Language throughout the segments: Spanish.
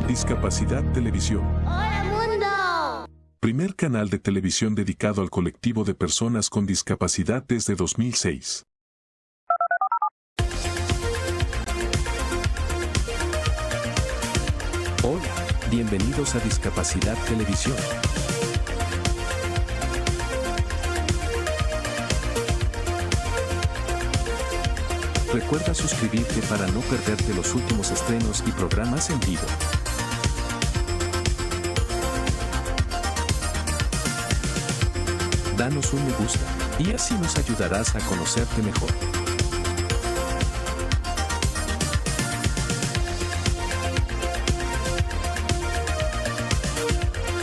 Discapacidad Televisión. ¡Hola, mundo! Primer canal de televisión dedicado al colectivo de personas con discapacidad desde 2006. Hola, bienvenidos a Discapacidad Televisión. Recuerda suscribirte para no perderte los últimos estrenos y programas en vivo. Danos un me gusta, y así nos ayudarás a conocerte mejor.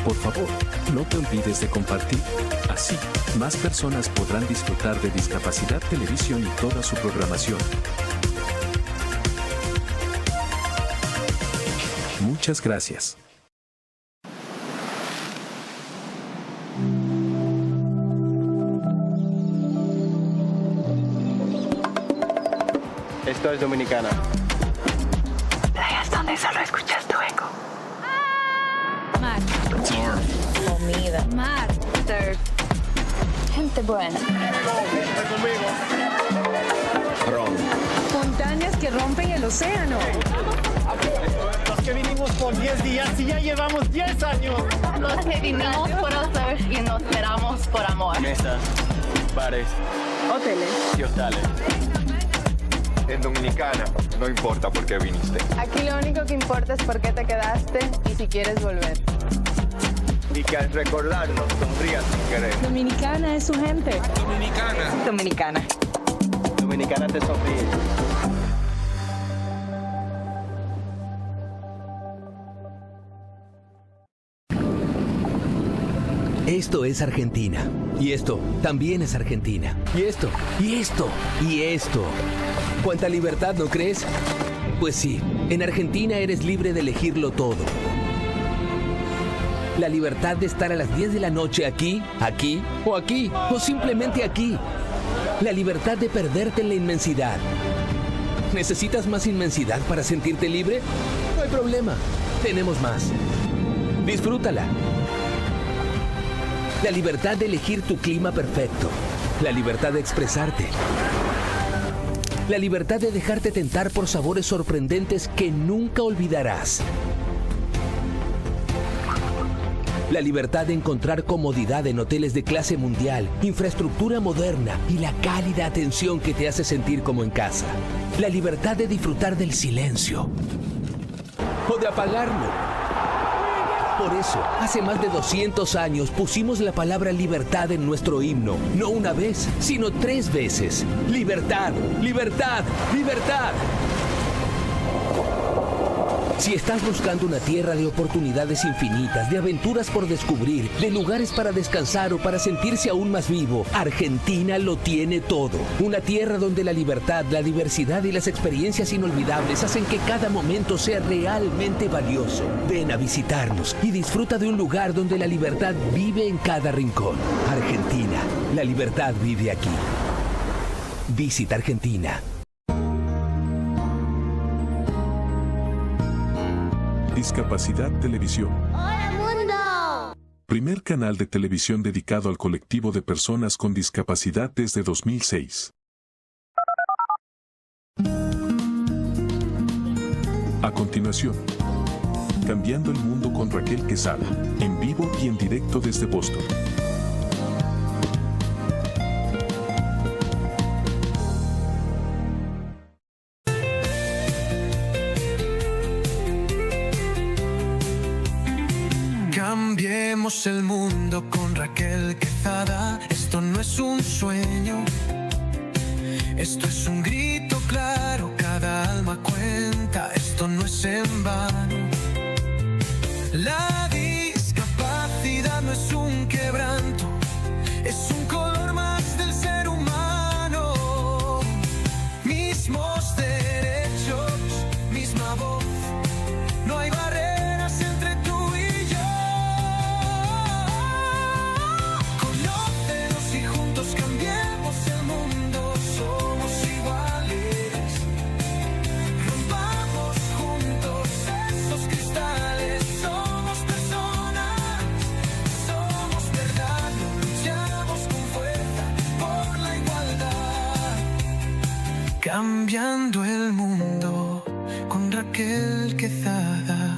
Por favor, no te olvides de compartir. Así, más personas podrán disfrutar de Discapacidad Televisión y toda su programación. Muchas gracias. Esto es Dominicana. Playas donde solo escuchas tu eco. Mar. Comida. Mar. Surf. Gente buena. Ron. Montañas que rompen el océano. Los que vinimos por 10 días y ya llevamos 10 años. Los que vinimos por hacer y nos quedamos por amor. Mesas, bares Hoteles. y hostales. En Dominicana, no importa por qué viniste. Aquí lo único que importa es por qué te quedaste y si quieres volver. Y que al recordarnos sonrías sin querer. Dominicana es su gente. Dominicana. Dominicana te sonríe. Esto es Argentina. Y esto también es Argentina. Y esto, y esto, y esto. ¿Cuánta libertad, no crees? Pues sí, en Argentina eres libre de elegirlo todo. La libertad de estar a las 10 de la noche aquí, o simplemente aquí. La libertad de perderte en la inmensidad. ¿Necesitas más inmensidad para sentirte libre? No hay problema, tenemos más. Disfrútala. La libertad de elegir tu clima perfecto. La libertad de expresarte. La libertad de dejarte tentar por sabores sorprendentes que nunca olvidarás. La libertad de encontrar comodidad en hoteles de clase mundial, infraestructura moderna y la cálida atención que te hace sentir como en casa. La libertad de disfrutar del silencio o de apagarlo. Por eso, hace más de 200 años pusimos la palabra libertad en nuestro himno. No una vez, sino 3 veces. Libertad, libertad, libertad. Si estás buscando una tierra de oportunidades infinitas, de aventuras por descubrir, de lugares para descansar o para sentirse aún más vivo, Argentina lo tiene todo. Una tierra donde la libertad, la diversidad y las experiencias inolvidables hacen que cada momento sea realmente valioso. Ven a visitarnos y disfruta de un lugar donde la libertad vive en cada rincón. Argentina, la libertad vive aquí. Visita Argentina. Discapacidad Televisión. ¡Hola, mundo! Primer canal de televisión dedicado al colectivo de personas con discapacidad desde 2006. A continuación, Cambiando el Mundo con Raquel Quesada, en vivo y en directo desde Boston. Cambiemos el mundo con Raquel Quesada. Esto no es un sueño, esto es un grito claro. Cada alma cuenta, esto no es en vano. La discapacidad no es un quebranto, es un color más del ser humano. Mismos derechos, misma voz, no hay barreras entre tú y yo. Conócenos y juntos cambiemos el mundo. Somos iguales, rompamos juntos esa cambiando el mundo con Raquel Quezada.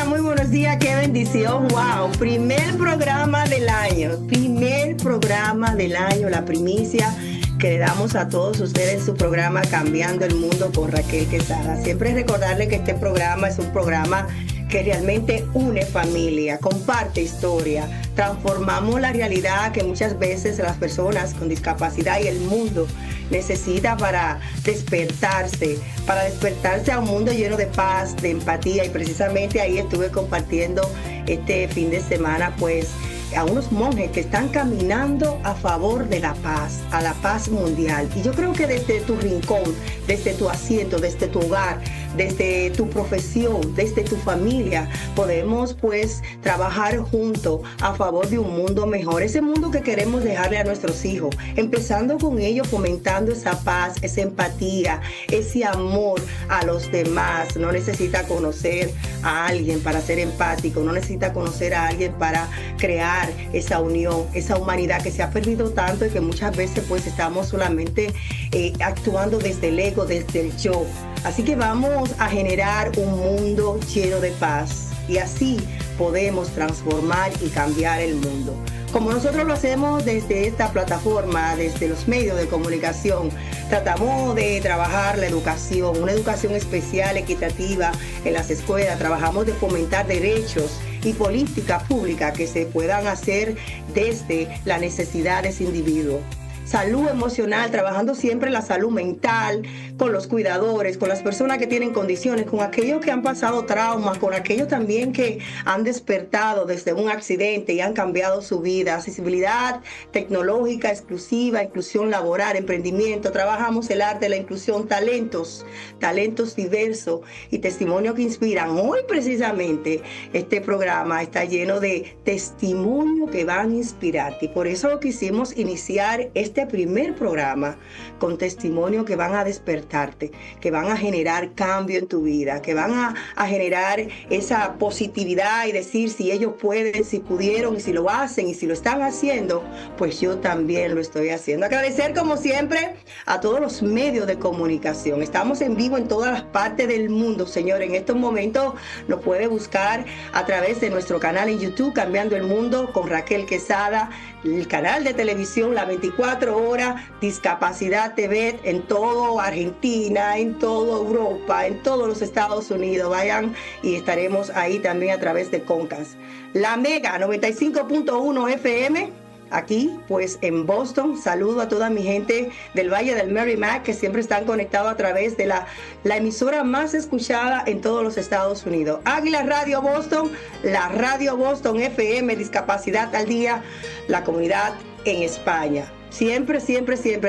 Muy buenos días, qué bendición, wow, primer programa del año, la primicia que le damos a todos ustedes en su programa Cambiando el Mundo con Raquel Quezada. Siempre recordarle que este programa es un programa que realmente une familia, comparte historia, transformamos la realidad que muchas veces las personas con discapacidad y el mundo necesita para despertarse a un mundo lleno de paz, de empatía, y precisamente ahí estuve compartiendo este fin de semana pues a unos monjes que están caminando a favor de la paz, a la paz mundial. Y yo creo que desde tu rincón, desde tu asiento, desde tu hogar, desde tu profesión, desde tu familia, podemos pues trabajar juntos a favor de un mundo mejor, ese mundo que queremos dejarle a nuestros hijos, empezando con ellos, fomentando esa paz, esa empatía, ese amor a los demás. No necesita conocer a alguien para ser empático, no necesita conocer a alguien para crear esa unión, esa humanidad que se ha perdido tanto y que muchas veces pues estamos solamente actuando desde el ego, desde el yo. Así que vamos a generar un mundo lleno de paz y así podemos transformar y cambiar el mundo. Como nosotros lo hacemos desde esta plataforma, desde los medios de comunicación, tratamos de trabajar la educación, una educación especial, equitativa en las escuelas. Trabajamos de fomentar derechos y políticas públicas que se puedan hacer desde las necesidades de ese individuo. Salud emocional, trabajando siempre la salud mental, con los cuidadores, con las personas que tienen condiciones, con aquellos que han pasado traumas, con aquellos también que han despertado desde un accidente y han cambiado su vida. Accesibilidad tecnológica exclusiva, inclusión laboral, emprendimiento. Trabajamos el arte de la inclusión, talentos diversos y testimonios que inspiran. Hoy precisamente este programa está lleno de testimonios que van a inspirarte y por eso quisimos iniciar este primer programa con testimonios que van a despertarte, que van a generar cambio en tu vida, que van a generar esa positividad y decir si ellos pueden, si pudieron y si lo hacen y si lo están haciendo, pues yo también lo estoy haciendo. Agradecer como siempre a todos los medios de comunicación. Estamos en vivo en todas las partes del mundo, señor. En estos momentos nos puede buscar a través de nuestro canal en YouTube, Cambiando el Mundo con Raquel Quezada, el canal de televisión La 24 Horas, Discapacidad TV en todo Argentina, en toda Europa, en todos los Estados Unidos. Vayan y estaremos ahí también a través de Concast. La Mega 95.1 FM, aquí pues en Boston. Saludo a toda mi gente del Valle del Merrimack que siempre están conectados a través de la emisora más escuchada en todos los Estados Unidos. Águila Radio Boston, la Radio Boston FM, Discapacidad al Día, la comunidad en España. Siempre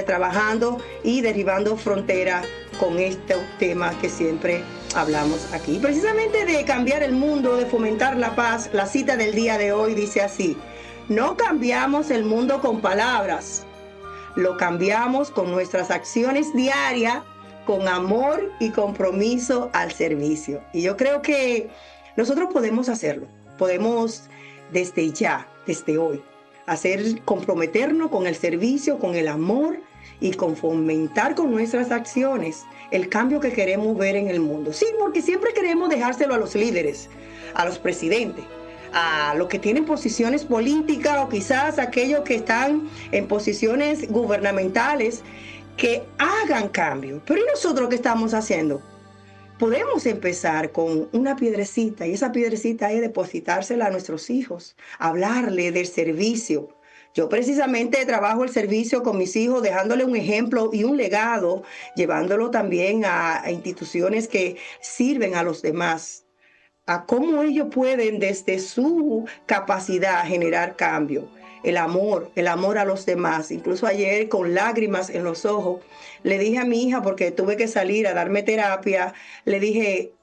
trabajando y derribando fronteras con este tema que siempre hablamos aquí. Precisamente de cambiar el mundo, de fomentar la paz, la cita del día de hoy dice así: no cambiamos el mundo con palabras, lo cambiamos con nuestras acciones diarias, con amor y compromiso al servicio. Y yo creo que nosotros podemos hacerlo, podemos desde ya, desde hoy, comprometernos con el servicio, con el amor y con fomentar con nuestras acciones el cambio que queremos ver en el mundo. Sí, porque siempre queremos dejárselo a los líderes, a los presidentes, a los que tienen posiciones políticas o quizás aquellos que están en posiciones gubernamentales que hagan cambio. Pero ¿y nosotros qué estamos haciendo? Podemos empezar con una piedrecita y esa piedrecita es depositársela a nuestros hijos, hablarle del servicio. Yo precisamente trabajo el servicio con mis hijos, dejándole un ejemplo y un legado, llevándolo también a instituciones que sirven a los demás, a cómo ellos pueden desde su capacidad generar cambio. El amor a los demás. Incluso ayer con lágrimas en los ojos le dije a mi hija, porque tuve que salir a darme terapia, le dije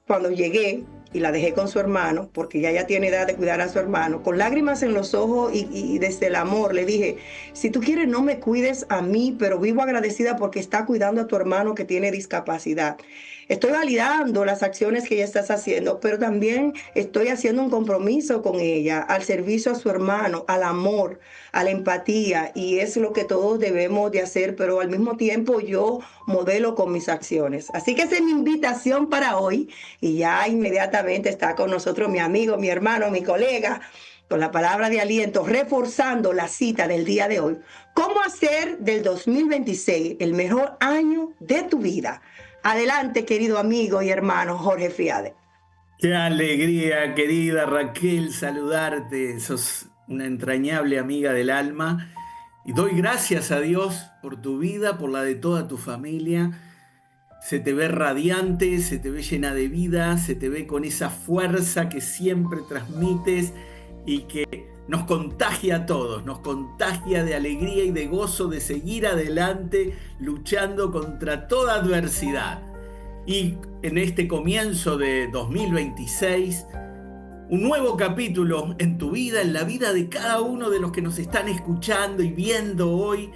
cuando llegué y la dejé con su hermano, porque ya tiene edad de cuidar a su hermano, con lágrimas en los ojos y desde el amor le dije: si tú quieres no me cuides a mí, pero vivo agradecida porque está cuidando a tu hermano que tiene discapacidad. estoy validando las acciones que ella está haciendo, pero también estoy haciendo un compromiso con ella al servicio a su hermano, al amor, a la empatía, y es lo que todos debemos de hacer, pero al mismo tiempo yo modelo con mis acciones. Así que esa es mi invitación para hoy, y ya inmediatamente está con nosotros mi amigo, mi hermano, mi colega, con la palabra de aliento, reforzando la cita del día de hoy. ¿Cómo hacer del 2026 el mejor año de tu vida? Adelante, querido amigo y hermano Jorge Fiade. Qué alegría, querida Raquel, saludarte. Sos una entrañable amiga del alma. Y doy gracias a Dios por tu vida, por la de toda tu familia. Se te ve radiante, se te ve llena de vida, se te ve con esa fuerza que siempre transmites y que nos contagia a todos, nos contagia de alegría y de gozo de seguir adelante luchando contra toda adversidad. Y en este comienzo de 2026, un nuevo capítulo en tu vida, en la vida de cada uno de los que nos están escuchando y viendo hoy,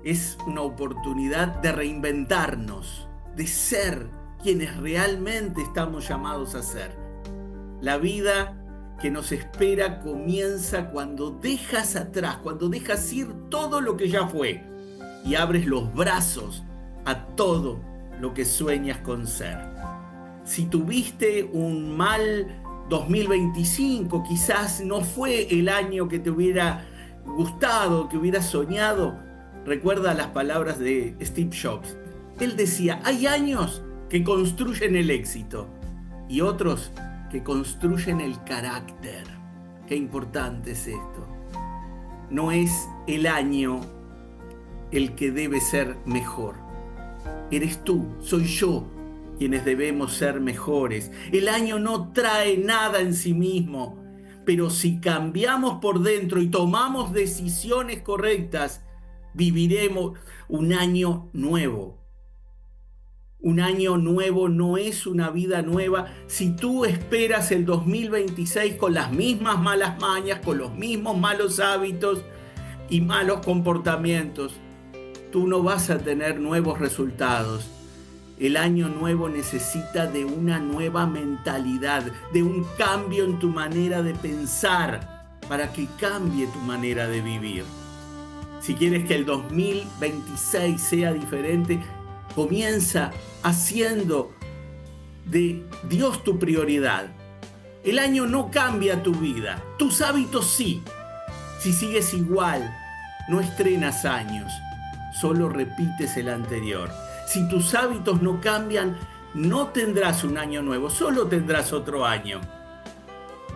es una oportunidad de reinventarnos, de ser quienes realmente estamos llamados a ser. La vida que nos espera comienza cuando dejas atrás, cuando dejas ir todo lo que ya fue y abres los brazos a todo lo que sueñas con ser. Si tuviste un mal 2025, quizás no fue el año que te hubiera gustado, que hubieras soñado, recuerda las palabras de Steve Jobs. Él decía, hay años que construyen el éxito y otros que construyen el carácter. Qué importante es esto. No es el año el que debe ser mejor. Eres tú, soy yo, quienes debemos ser mejores. El año no trae nada en sí mismo, pero si cambiamos por dentro y tomamos decisiones correctas, viviremos un año nuevo. Un año nuevo no es una vida nueva. Si tú esperas el 2026 con las mismas malas mañas, con los mismos malos hábitos y malos comportamientos, tú no vas a tener nuevos resultados. El año nuevo necesita de una nueva mentalidad, de un cambio en tu manera de pensar para que cambie tu manera de vivir. Si quieres que el 2026 sea diferente, comienza haciendo de Dios tu prioridad. El año no cambia tu vida, tus hábitos sí. Si sigues igual, no estrenas años, solo repites el anterior. Si tus hábitos no cambian, no tendrás un año nuevo, solo tendrás otro año.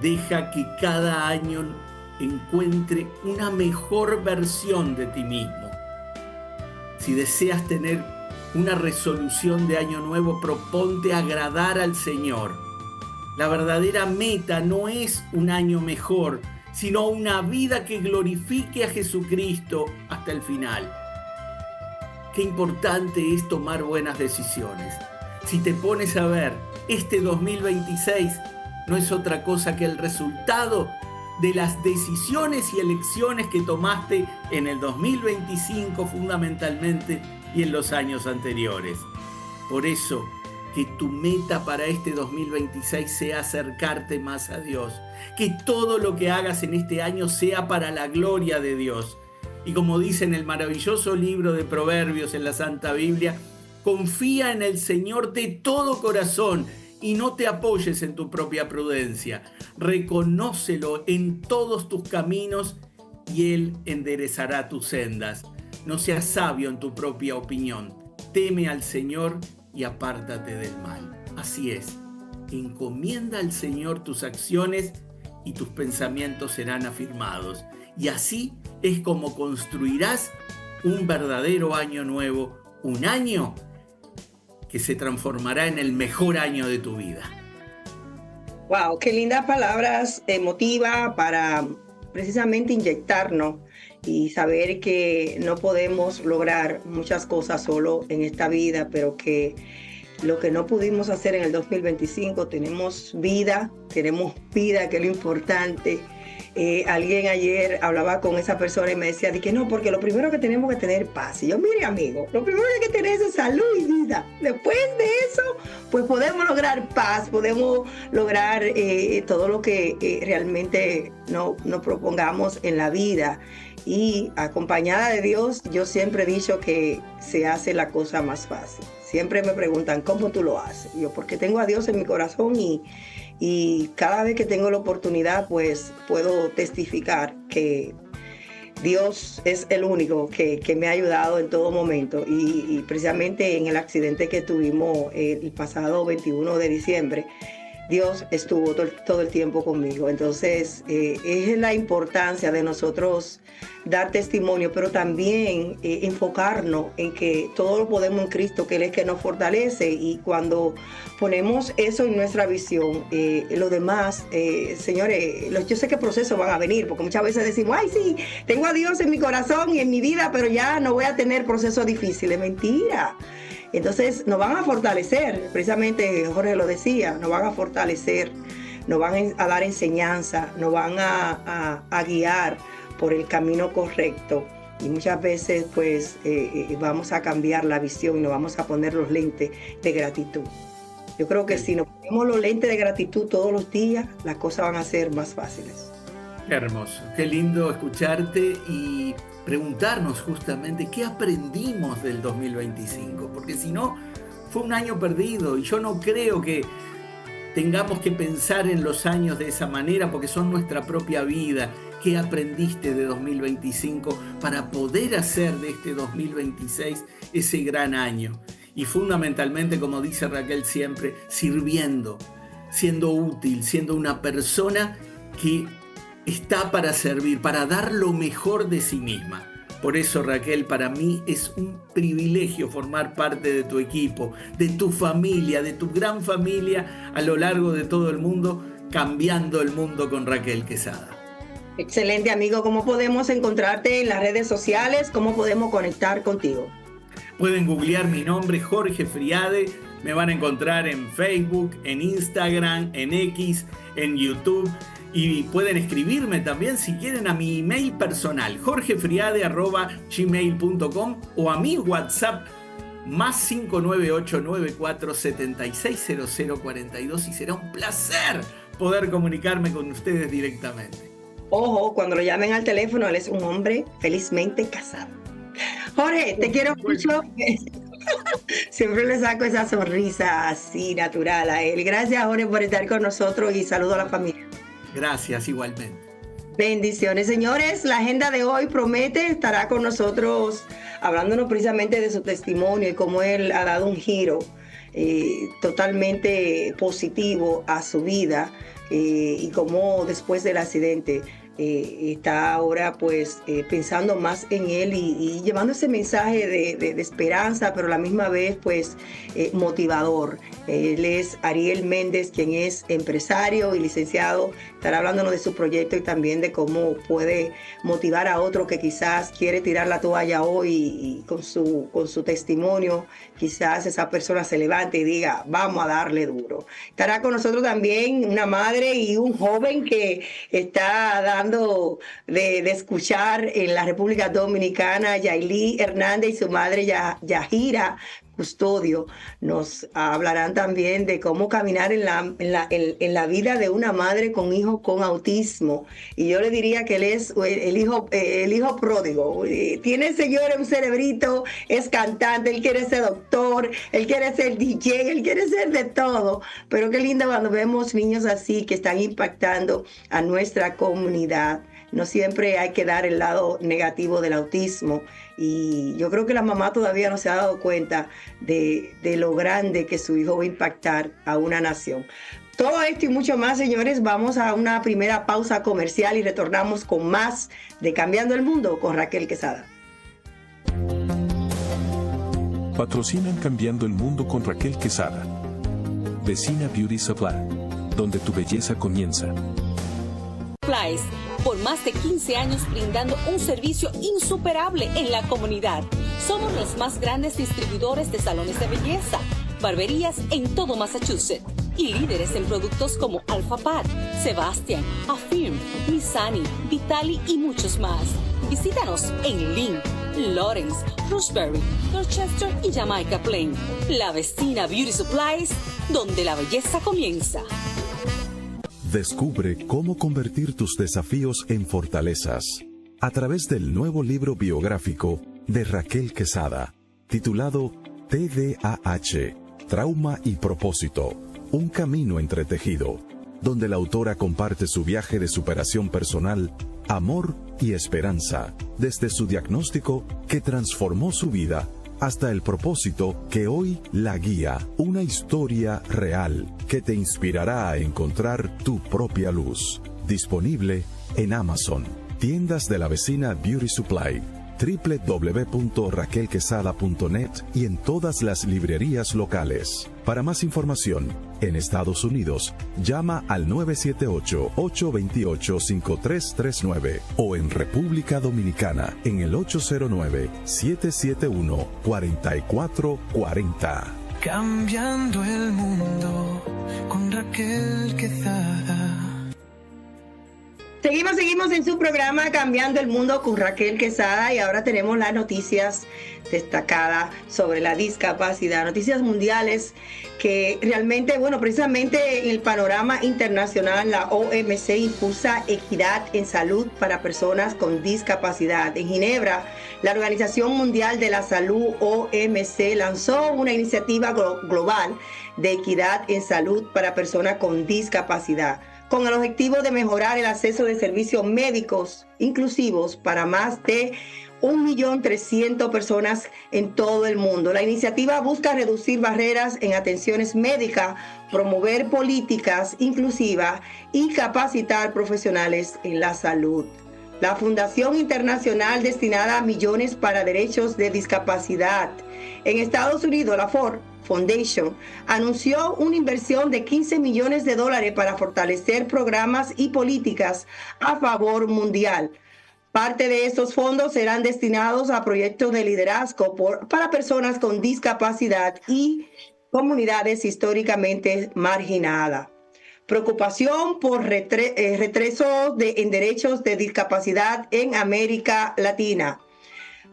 Deja que cada año encuentre una mejor versión de ti mismo. Si deseas tener una resolución de año nuevo, proponte agradar al Señor. La verdadera meta no es un año mejor, sino una vida que glorifique a Jesucristo hasta el final. Qué importante es tomar buenas decisiones. Si te pones a ver, este 2026 no es otra cosa que el resultado de las decisiones y elecciones que tomaste en el 2025 fundamentalmente y en los años anteriores. Por eso, que tu meta para este 2026 sea acercarte más a Dios. Que todo lo que hagas en este año sea para la gloria de Dios. Y como dice en el maravilloso libro de Proverbios en la Santa Biblia, confía en el Señor de todo corazón y no te apoyes en tu propia prudencia. Reconócelo en todos tus caminos y Él enderezará tus sendas. No seas sabio en tu propia opinión. Teme al Señor y apártate del mal. Así es. Encomienda al Señor tus acciones y tus pensamientos serán afirmados. Y así es como construirás un verdadero año nuevo, un año que se transformará en el mejor año de tu vida. Wow, qué lindas palabras emotivas para precisamente inyectarnos y saber que no podemos lograr muchas cosas solo en esta vida, pero que lo que no pudimos hacer en el 2025, tenemos vida, que es lo importante, Alguien ayer hablaba con esa persona y me decía de que no, porque lo primero que tenemos que tener paz. Y yo, mire amigo, lo primero que hay que tener es salud y vida. Después de eso, pues podemos lograr paz, podemos lograr todo lo que realmente nos propongamos en la vida. Y acompañada de Dios, yo siempre he dicho que se hace la cosa más fácil. Siempre me preguntan, ¿cómo tú lo haces? Yo, porque tengo a Dios en mi corazón y cada vez que tengo la oportunidad, pues puedo testificar que Dios es el único que me ha ayudado en todo momento. Y precisamente en el accidente que tuvimos el pasado 21 de diciembre, Dios estuvo todo el tiempo conmigo. Entonces, es la importancia de nosotros dar testimonio, pero también enfocarnos en que todo lo podemos en Cristo, que Él es que nos fortalece. Y cuando ponemos eso en nuestra visión, lo demás, señores, yo sé que procesos van a venir, porque muchas veces decimos, ay, sí, tengo a Dios en mi corazón y en mi vida, pero ya no voy a tener procesos difíciles. Mentira. Entonces nos van a fortalecer, precisamente Jorge lo decía, nos van a fortalecer, nos van a dar enseñanza, nos van a guiar por el camino correcto. Y muchas veces pues vamos a cambiar la visión y nos vamos a poner los lentes de gratitud. Yo creo que si nos ponemos los lentes de gratitud todos los días, las cosas van a ser más fáciles. Qué hermoso, qué lindo escucharte y preguntarnos justamente qué aprendimos del 2025, porque si no, fue un año perdido y yo no creo que tengamos que pensar en los años de esa manera porque son nuestra propia vida. ¿Qué aprendiste de 2025 para poder hacer de este 2026 ese gran año? Y fundamentalmente, como dice Raquel siempre, sirviendo, siendo útil, siendo una persona que está para servir, para dar lo mejor de sí misma. Por eso, Raquel, para mí es un privilegio formar parte de tu equipo, de tu familia, de tu gran familia a lo largo de todo el mundo, cambiando el mundo con Raquel Quesada. Excelente, amigo. ¿Cómo podemos encontrarte en las redes sociales? ¿Cómo podemos conectar contigo? Pueden googlear mi nombre, Jorge Friade. Me van a encontrar en Facebook, en Instagram, en X, en YouTube. Y pueden escribirme también si quieren a mi email personal, jorgefriade@gmail.com o a mi WhatsApp más 598-94760042 y será un placer poder comunicarme con ustedes directamente. Ojo, cuando lo llamen al teléfono, él es un hombre felizmente casado. Jorge, te quiero mucho. Siempre le saco esa sonrisa así natural a él. Gracias, Jorge, por estar con nosotros y saludo a la familia. Gracias, igualmente. Bendiciones, señores. La agenda de hoy promete, estará con nosotros hablándonos precisamente de su testimonio y cómo él ha dado un giro totalmente positivo a su vida y cómo después del accidente está ahora pues pensando más en él y llevando ese mensaje de esperanza, pero a la misma vez pues motivador. Él es Ariel Méndez, quien es empresario y licenciado. Estará hablándonos de su proyecto y también de cómo puede motivar a otro que quizás quiere tirar la toalla hoy y con su testimonio quizás esa persona se levante y diga, vamos a darle duro. Estará con nosotros también una madre y un joven que está dando de escuchar en la República Dominicana, Yailí Hernández y su madre Yahira Custodio. Nos hablarán también de cómo caminar en la vida de una madre con hijos con autismo. Y yo le diría que él es el hijo pródigo. Tiene, señores, un cerebrito, es cantante, él quiere ser doctor, él quiere ser DJ, él quiere ser de todo. Pero qué lindo cuando vemos niños así que están impactando a nuestra comunidad. No siempre hay que dar el lado negativo del autismo. Y yo creo que la mamá todavía no se ha dado cuenta de lo grande que su hijo va a impactar a una nación. Todo esto y mucho más, señores, vamos a una primera pausa comercial y retornamos con más de Cambiando el Mundo con Raquel Quesada. Patrocinan Cambiando el Mundo con Raquel Quesada. Vecina Beauty Supply, donde tu belleza comienza. Por más de 15 años brindando un servicio insuperable en la comunidad. Somos los más grandes distribuidores de salones de belleza, barberías en todo Massachusetts y líderes en productos como Alpha Pad, Sebastian, Affirm, Missani, Vitali y muchos más. Visítanos en Lynn, Lawrence, Roxbury, Dorchester y Jamaica Plain. La Vecina Beauty Supplies, donde la belleza comienza. Descubre cómo convertir tus desafíos en fortalezas a través del nuevo libro biográfico de Raquel Quesada, titulado TDAH, Trauma y Propósito, un camino entretejido, donde la autora comparte su viaje de superación personal, amor y esperanza, desde su diagnóstico que transformó su vida hasta el propósito que hoy la guía, una historia real que te inspirará a encontrar tu propia luz. Disponible en Amazon, tiendas de la Vecina Beauty Supply, www.raquelquesada.net y en todas las librerías locales. Para más información, en Estados Unidos, llama al 978-828-5339 o en República Dominicana en el 809-771-4440. Cambiando el mundo con Raquel Quesada. Seguimos en su programa Cambiando el Mundo con Raquel Quesada y ahora tenemos las noticias destacadas sobre la discapacidad, noticias mundiales que realmente, precisamente en el panorama internacional, la OMC impulsa equidad en salud para personas con discapacidad. En Ginebra, la Organización Mundial de la Salud, OMC, lanzó una iniciativa global de equidad en salud para personas con discapacidad, con el objetivo de mejorar el acceso de servicios médicos inclusivos para más de 1.300.000 personas en todo el mundo. La iniciativa busca reducir barreras en atenciones médicas, promover políticas inclusivas y capacitar profesionales en la salud. La Fundación Internacional destinada a millones para derechos de discapacidad en Estados Unidos, la Ford Foundation, anunció una inversión de $15 millones para fortalecer programas y políticas a favor mundial. Parte de estos fondos serán destinados a proyectos de liderazgo para personas con discapacidad y comunidades históricamente marginadas. Preocupación por retroceso en derechos de discapacidad en América Latina.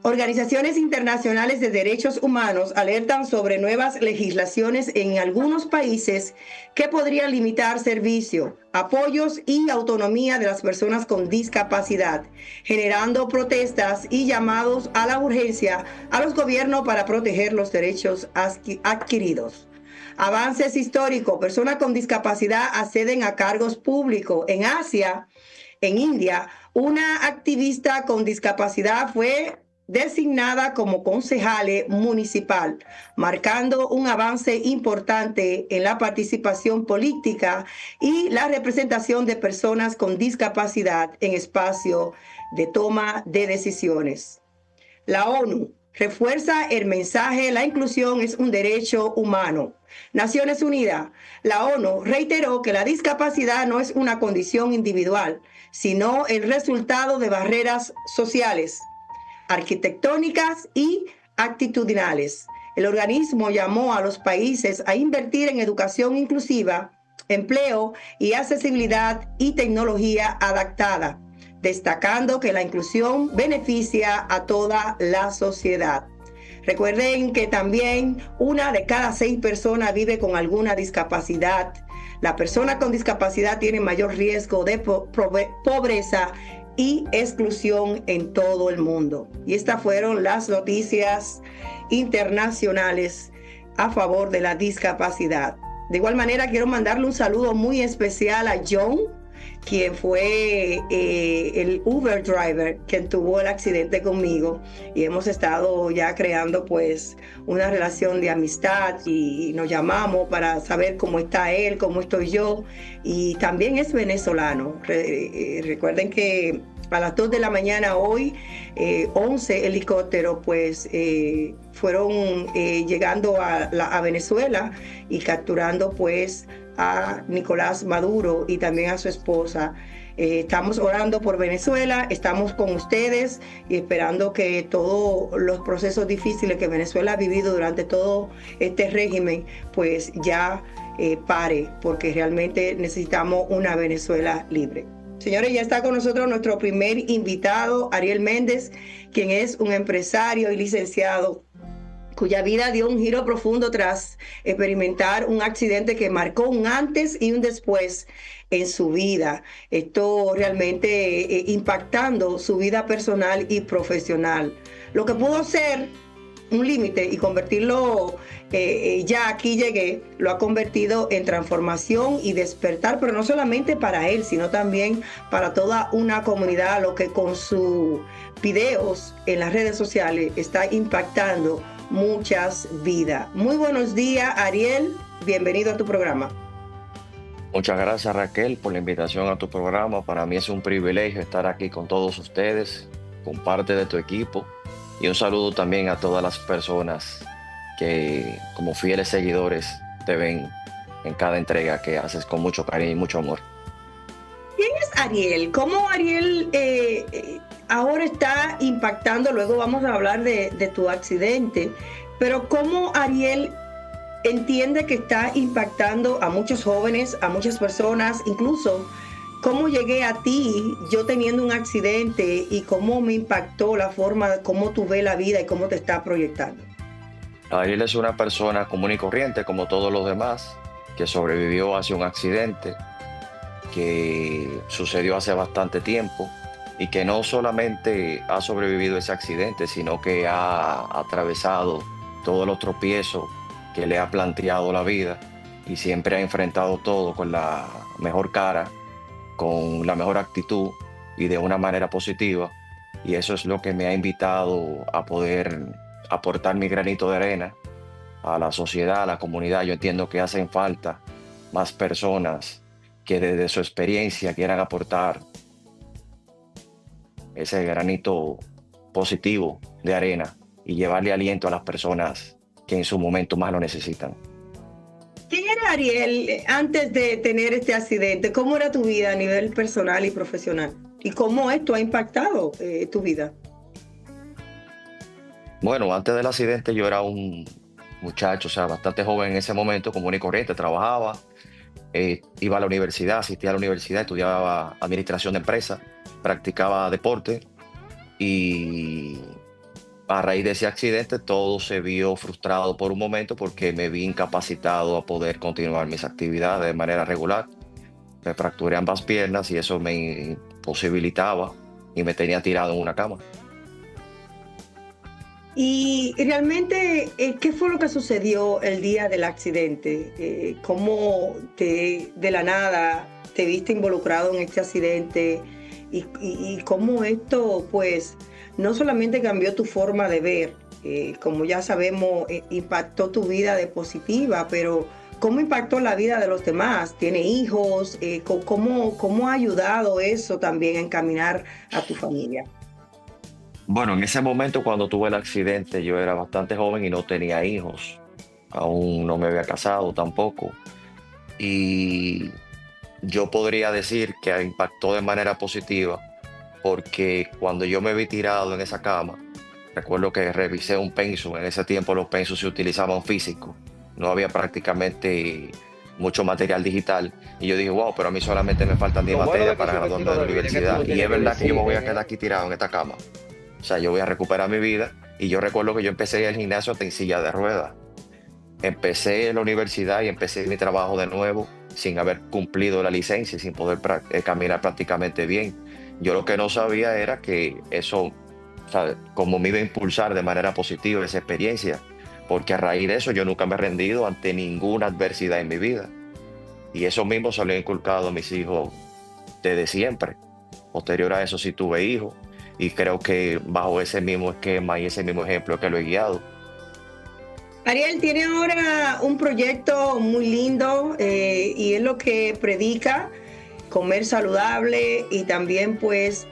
Organizaciones internacionales de derechos humanos alertan sobre nuevas legislaciones en algunos países que podrían limitar servicios, apoyos y autonomía de las personas con discapacidad, generando protestas y llamados a la urgencia a los gobiernos para proteger los derechos adquiridos. Avances históricos. Personas con discapacidad acceden a cargos públicos. En Asia, en India, una activista con discapacidad fue designada como concejale municipal, marcando un avance importante en la participación política y la representación de personas con discapacidad en espacio de toma de decisiones. La ONU refuerza el mensaje: la inclusión es un derecho humano. Naciones Unidas, la ONU reiteró que la discapacidad no es una condición individual, sino el resultado de barreras sociales, arquitectónicas y actitudinales. El organismo llamó a los países a invertir en educación inclusiva, empleo y accesibilidad y tecnología adaptada, destacando que la inclusión beneficia a toda la sociedad. Recuerden que también 1 de cada 6 personas vive con alguna discapacidad. La persona con discapacidad tiene mayor riesgo de pobreza y exclusión en todo el mundo. Y estas fueron las noticias internacionales a favor de la discapacidad. De igual manera, quiero mandarle un saludo muy especial a John, quien fue el Uber driver que tuvo el accidente conmigo, y hemos estado ya creando pues una relación de amistad y nos llamamos para saber cómo está él, cómo estoy yo, y también es venezolano. Recuerden que a las 2 de la mañana hoy 11 helicópteros pues fueron llegando a Venezuela y capturando pues a Nicolás Maduro y también a su esposa. Estamos orando por Venezuela, estamos con ustedes y esperando que todos los procesos difíciles que Venezuela ha vivido durante todo este régimen pues ya pare, porque realmente necesitamos una Venezuela libre. Señores, ya está con nosotros nuestro primer invitado, Ariel Méndez, quien es un empresario y licenciado cuya vida dio un giro profundo tras experimentar un accidente que marcó un antes y un después en su vida. Esto realmente impactando su vida personal y profesional. Lo que pudo ser un límite y convertirlo, ya aquí llegué, lo ha convertido en transformación y despertar, pero no solamente para él, sino también para toda una comunidad, lo que con sus videos en las redes sociales está impactando muchas vidas. Muy buenos días, Ariel, bienvenido a tu programa. Muchas gracias, Raquel, por la invitación a tu programa. Para mí es un privilegio estar aquí con todos ustedes, con parte de tu equipo, y un saludo también a todas las personas que como fieles seguidores te ven en cada entrega que haces con mucho cariño y mucho amor. ¿Quién es Ariel? ¿Cómo Ariel ahora está impactando? Luego vamos a hablar de tu accidente, pero ¿cómo Ariel entiende que está impactando a muchos jóvenes, a muchas personas? Incluso, ¿cómo llegué a ti yo teniendo un accidente y cómo me impactó la forma, cómo tú ves la vida y cómo te está proyectando? Ariel es una persona común y corriente como todos los demás, que sobrevivió hacia un accidente que sucedió hace bastante tiempo y que no solamente ha sobrevivido ese accidente, sino que ha atravesado todos los tropiezos que le ha planteado la vida y siempre ha enfrentado todo con la mejor cara, con la mejor actitud y de una manera positiva, y eso es lo que me ha invitado a poder aportar mi granito de arena a la sociedad, a la comunidad. Yo entiendo que hacen falta más personas que desde su experiencia quieran aportar ese granito positivo de arena y llevarle aliento a las personas que en su momento más lo necesitan. ¿Quién era Ariel antes de tener este accidente? ¿Cómo era tu vida a nivel personal y profesional? ¿Y cómo esto ha impactado tu vida? Bueno, antes del accidente yo era un muchacho, o sea, bastante joven en ese momento, común y corriente, trabajaba, iba a la universidad, asistía a la universidad, estudiaba administración de empresas, practicaba deporte y a raíz de ese accidente todo se vio frustrado por un momento porque me vi incapacitado a poder continuar mis actividades de manera regular. Me fracturé ambas piernas y eso me imposibilitaba y me tenía tirado en una cama. Y realmente, ¿qué fue lo que sucedió el día del accidente? ¿Cómo de la nada te viste involucrado en este accidente? Y cómo esto, pues, no solamente cambió tu forma de ver, como ya sabemos, impactó tu vida de positiva, pero ¿cómo impactó la vida de los demás? ¿Tiene hijos? ¿Cómo ha ayudado eso también a encaminar a tu familia? Bueno, en ese momento cuando tuve el accidente yo era bastante joven y no tenía hijos. Aún no me había casado tampoco. Y yo podría decir que impactó de manera positiva porque cuando yo me vi tirado en esa cama, recuerdo que revisé un Pensum. En ese tiempo los Pensum se utilizaban físicos. No había prácticamente mucho material digital. Y yo dije, wow, pero a mí solamente me faltan 10 materias para graduarme de la universidad. Y es verdad que yo me voy a quedar aquí tirado en esta cama. O sea, yo voy a recuperar mi vida. Y yo recuerdo que yo empecé el gimnasio hasta en silla de ruedas. Empecé en la universidad y empecé mi trabajo de nuevo sin haber cumplido la licencia, sin poder caminar prácticamente bien. Yo lo que no sabía era que eso, ¿sabes?, como me iba a impulsar de manera positiva esa experiencia. Porque a raíz de eso yo nunca me he rendido ante ninguna adversidad en mi vida. Y eso mismo se lo he inculcado a mis hijos desde siempre. Posterior a eso sí tuve hijos. Y creo que bajo ese mismo esquema y ese mismo ejemplo que lo he guiado. Ariel tiene ahora un proyecto muy lindo y es lo que predica, comer saludable y también pues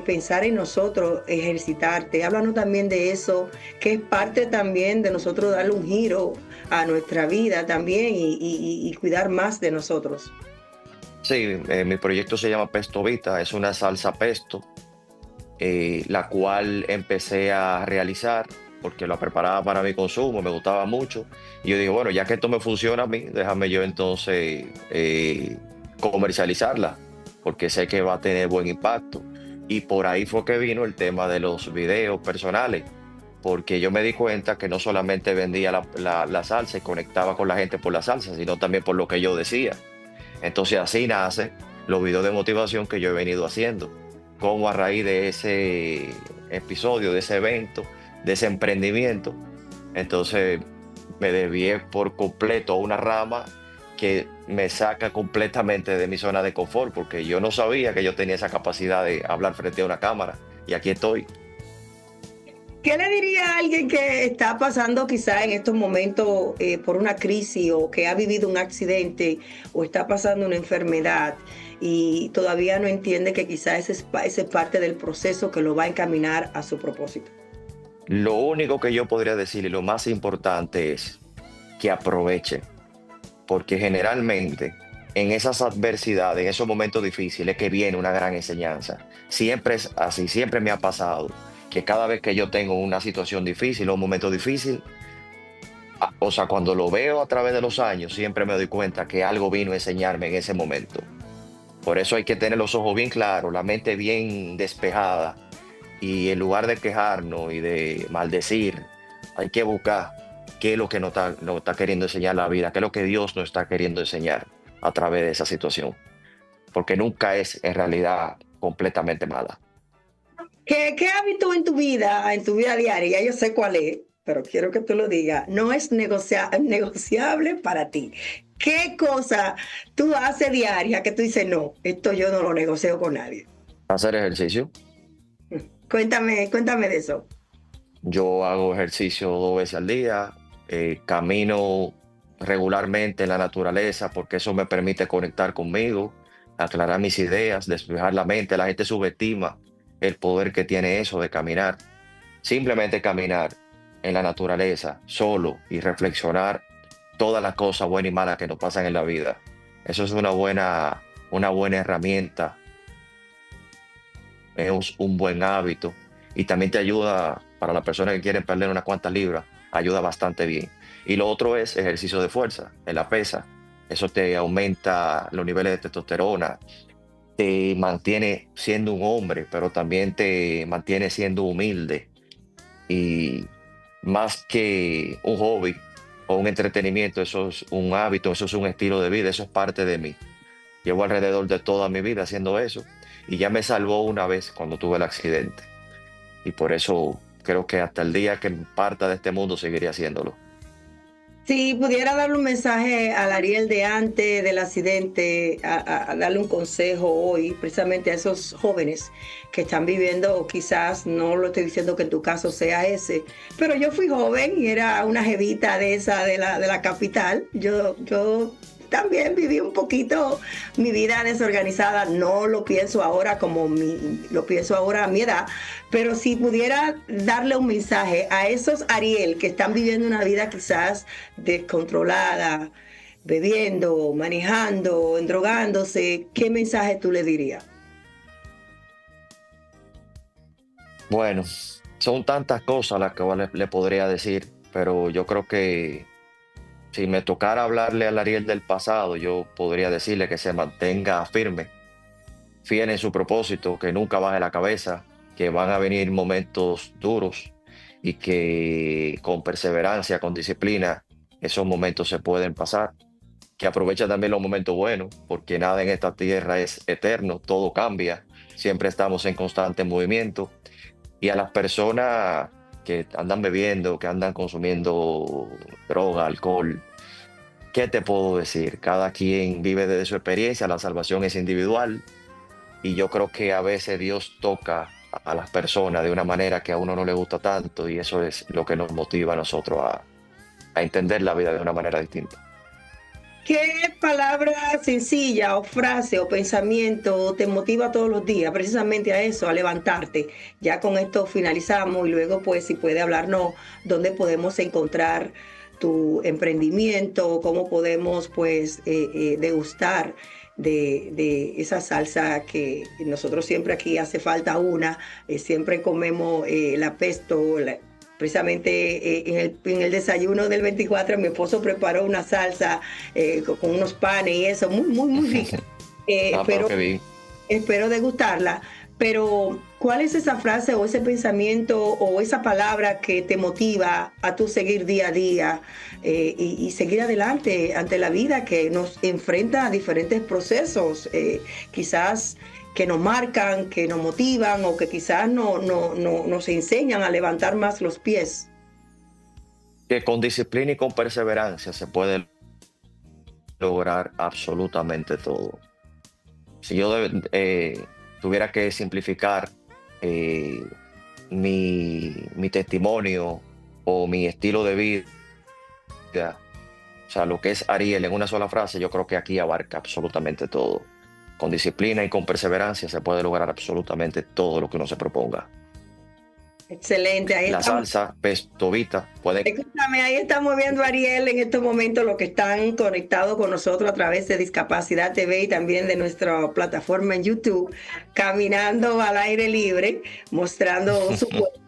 pensar en nosotros, ejercitarte. Háblanos también de eso, que es parte también de nosotros darle un giro a nuestra vida también y cuidar más de nosotros. Sí, mi proyecto se llama Pesto Vita, es una salsa pesto, la cual empecé a realizar porque lo preparaba para mi consumo, me gustaba mucho. Y yo dije, bueno, ya que esto me funciona a mí, déjame yo entonces comercializarla, porque sé que va a tener buen impacto. Y por ahí fue que vino el tema de los videos personales, porque yo me di cuenta que no solamente vendía la salsa y conectaba con la gente por la salsa, sino también por lo que yo decía. Entonces así nace los videos de motivación que yo he venido haciendo, como a raíz de ese episodio, de ese evento, de ese emprendimiento, entonces me desvié por completo a una rama que me saca completamente de mi zona de confort, porque yo no sabía que yo tenía esa capacidad de hablar frente a una cámara, y aquí estoy. ¿Qué le diría a alguien que está pasando quizá en estos momentos por una crisis, o que ha vivido un accidente, o está pasando una enfermedad y todavía no entiende que quizá ese es parte del proceso que lo va a encaminar a su propósito? Lo único que yo podría decir, y lo más importante, es que aproveche, porque generalmente en esas adversidades, en esos momentos difíciles, que viene una gran enseñanza. Siempre es así, siempre me ha pasado que cada vez que yo tengo una situación difícil o un momento difícil, o sea, cuando lo veo a través de los años, siempre me doy cuenta que algo vino a enseñarme en ese momento. Por eso hay que tener los ojos bien claros, la mente bien despejada, y en lugar de quejarnos y de maldecir, hay que buscar qué es lo que nos está queriendo enseñar la vida, qué es lo que Dios nos está queriendo enseñar a través de esa situación, porque nunca es en realidad completamente mala. ¿Qué hábito en tu vida diaria, ya yo sé cuál es, pero quiero que tú lo digas, no es negociable para ti? ¿Qué cosa tú haces diaria que tú dices, no, esto yo no lo negocio con nadie? Hacer ejercicio. Cuéntame de eso. Yo hago ejercicio 2 veces al día, camino regularmente en la naturaleza, porque eso me permite conectar conmigo, aclarar mis ideas, despejar la mente. La gente subestima el poder que tiene eso de caminar. Simplemente caminar en la naturaleza solo y reflexionar todas las cosas buenas y malas que nos pasan en la vida. Eso es una buena herramienta, es un buen hábito, y también te ayuda para las personas que quieren perder unas cuantas libras, ayuda bastante bien. Y lo otro es ejercicio de fuerza en la pesa. Eso te aumenta los niveles de testosterona, te mantiene siendo un hombre, pero también te mantiene siendo humilde. Y más que un hobby o un entretenimiento, eso es un hábito, eso es un estilo de vida, eso es parte de mí. Llevo alrededor de toda mi vida haciendo eso, y ya me salvó una vez cuando tuve el accidente. Y por eso creo que hasta el día que parta de este mundo seguiré haciéndolo. Si pudiera darle un mensaje al Ariel de antes del accidente, a darle un consejo hoy, precisamente a esos jóvenes que están viviendo, o quizás no lo estoy diciendo que en tu caso sea ese, pero yo fui joven y era una jevita de esa de la capital. Yo también viví un poquito mi vida desorganizada. No lo pienso ahora lo pienso ahora a mi edad, pero si pudiera darle un mensaje a esos Ariel que están viviendo una vida quizás descontrolada, bebiendo, manejando, endrogándose, ¿qué mensaje tú le dirías? Bueno, son tantas cosas las que le podría decir, pero yo creo que si me tocara hablarle al Ariel del pasado, yo podría decirle que se mantenga firme, fiel en su propósito, que nunca baje la cabeza, que van a venir momentos duros y que con perseverancia, con disciplina, esos momentos se pueden pasar. Que aproveche también los momentos buenos, porque nada en esta tierra es eterno, todo cambia, siempre estamos en constante movimiento. Y a las personas que andan bebiendo, que andan consumiendo droga, alcohol, ¿qué te puedo decir? Cada quien vive desde su experiencia, la salvación es individual, y yo creo que a veces Dios toca a las personas de una manera que a uno no le gusta tanto, y eso es lo que nos motiva a nosotros a entender la vida de una manera distinta. ¿Qué palabra sencilla o frase o pensamiento te motiva todos los días precisamente a eso, a levantarte? Ya con esto finalizamos, y luego pues si puede hablarnos dónde podemos encontrar tu emprendimiento, cómo podemos pues degustar de esa salsa que nosotros siempre aquí hace falta una, siempre comemos la pesto, Precisamente en el desayuno del 24 mi esposo preparó una salsa con unos panes y eso, muy rica. Pero espero degustarla. Pero, ¿cuál es esa frase o ese pensamiento o esa palabra que te motiva a tú seguir día a día y seguir adelante ante la vida que nos enfrenta a diferentes procesos, quizás que nos marcan, que nos motivan o que quizás nos enseñan a levantar más los pies? Que con disciplina y con perseverancia se puede lograr absolutamente todo. Si yo tuviera que simplificar mi testimonio o mi estilo de vida, o sea, lo que es Ariel en una sola frase, yo creo que aquí abarca absolutamente todo. Con disciplina y con perseverancia se puede lograr absolutamente todo lo que uno se proponga. Excelente. Ahí la salsa, pestovita, pueden... Escúchame, ahí estamos viendo a Ariel en estos momentos, los que están conectados con nosotros a través de Discapacidad TV y también de nuestra plataforma en YouTube, caminando al aire libre, mostrando su cuerpo.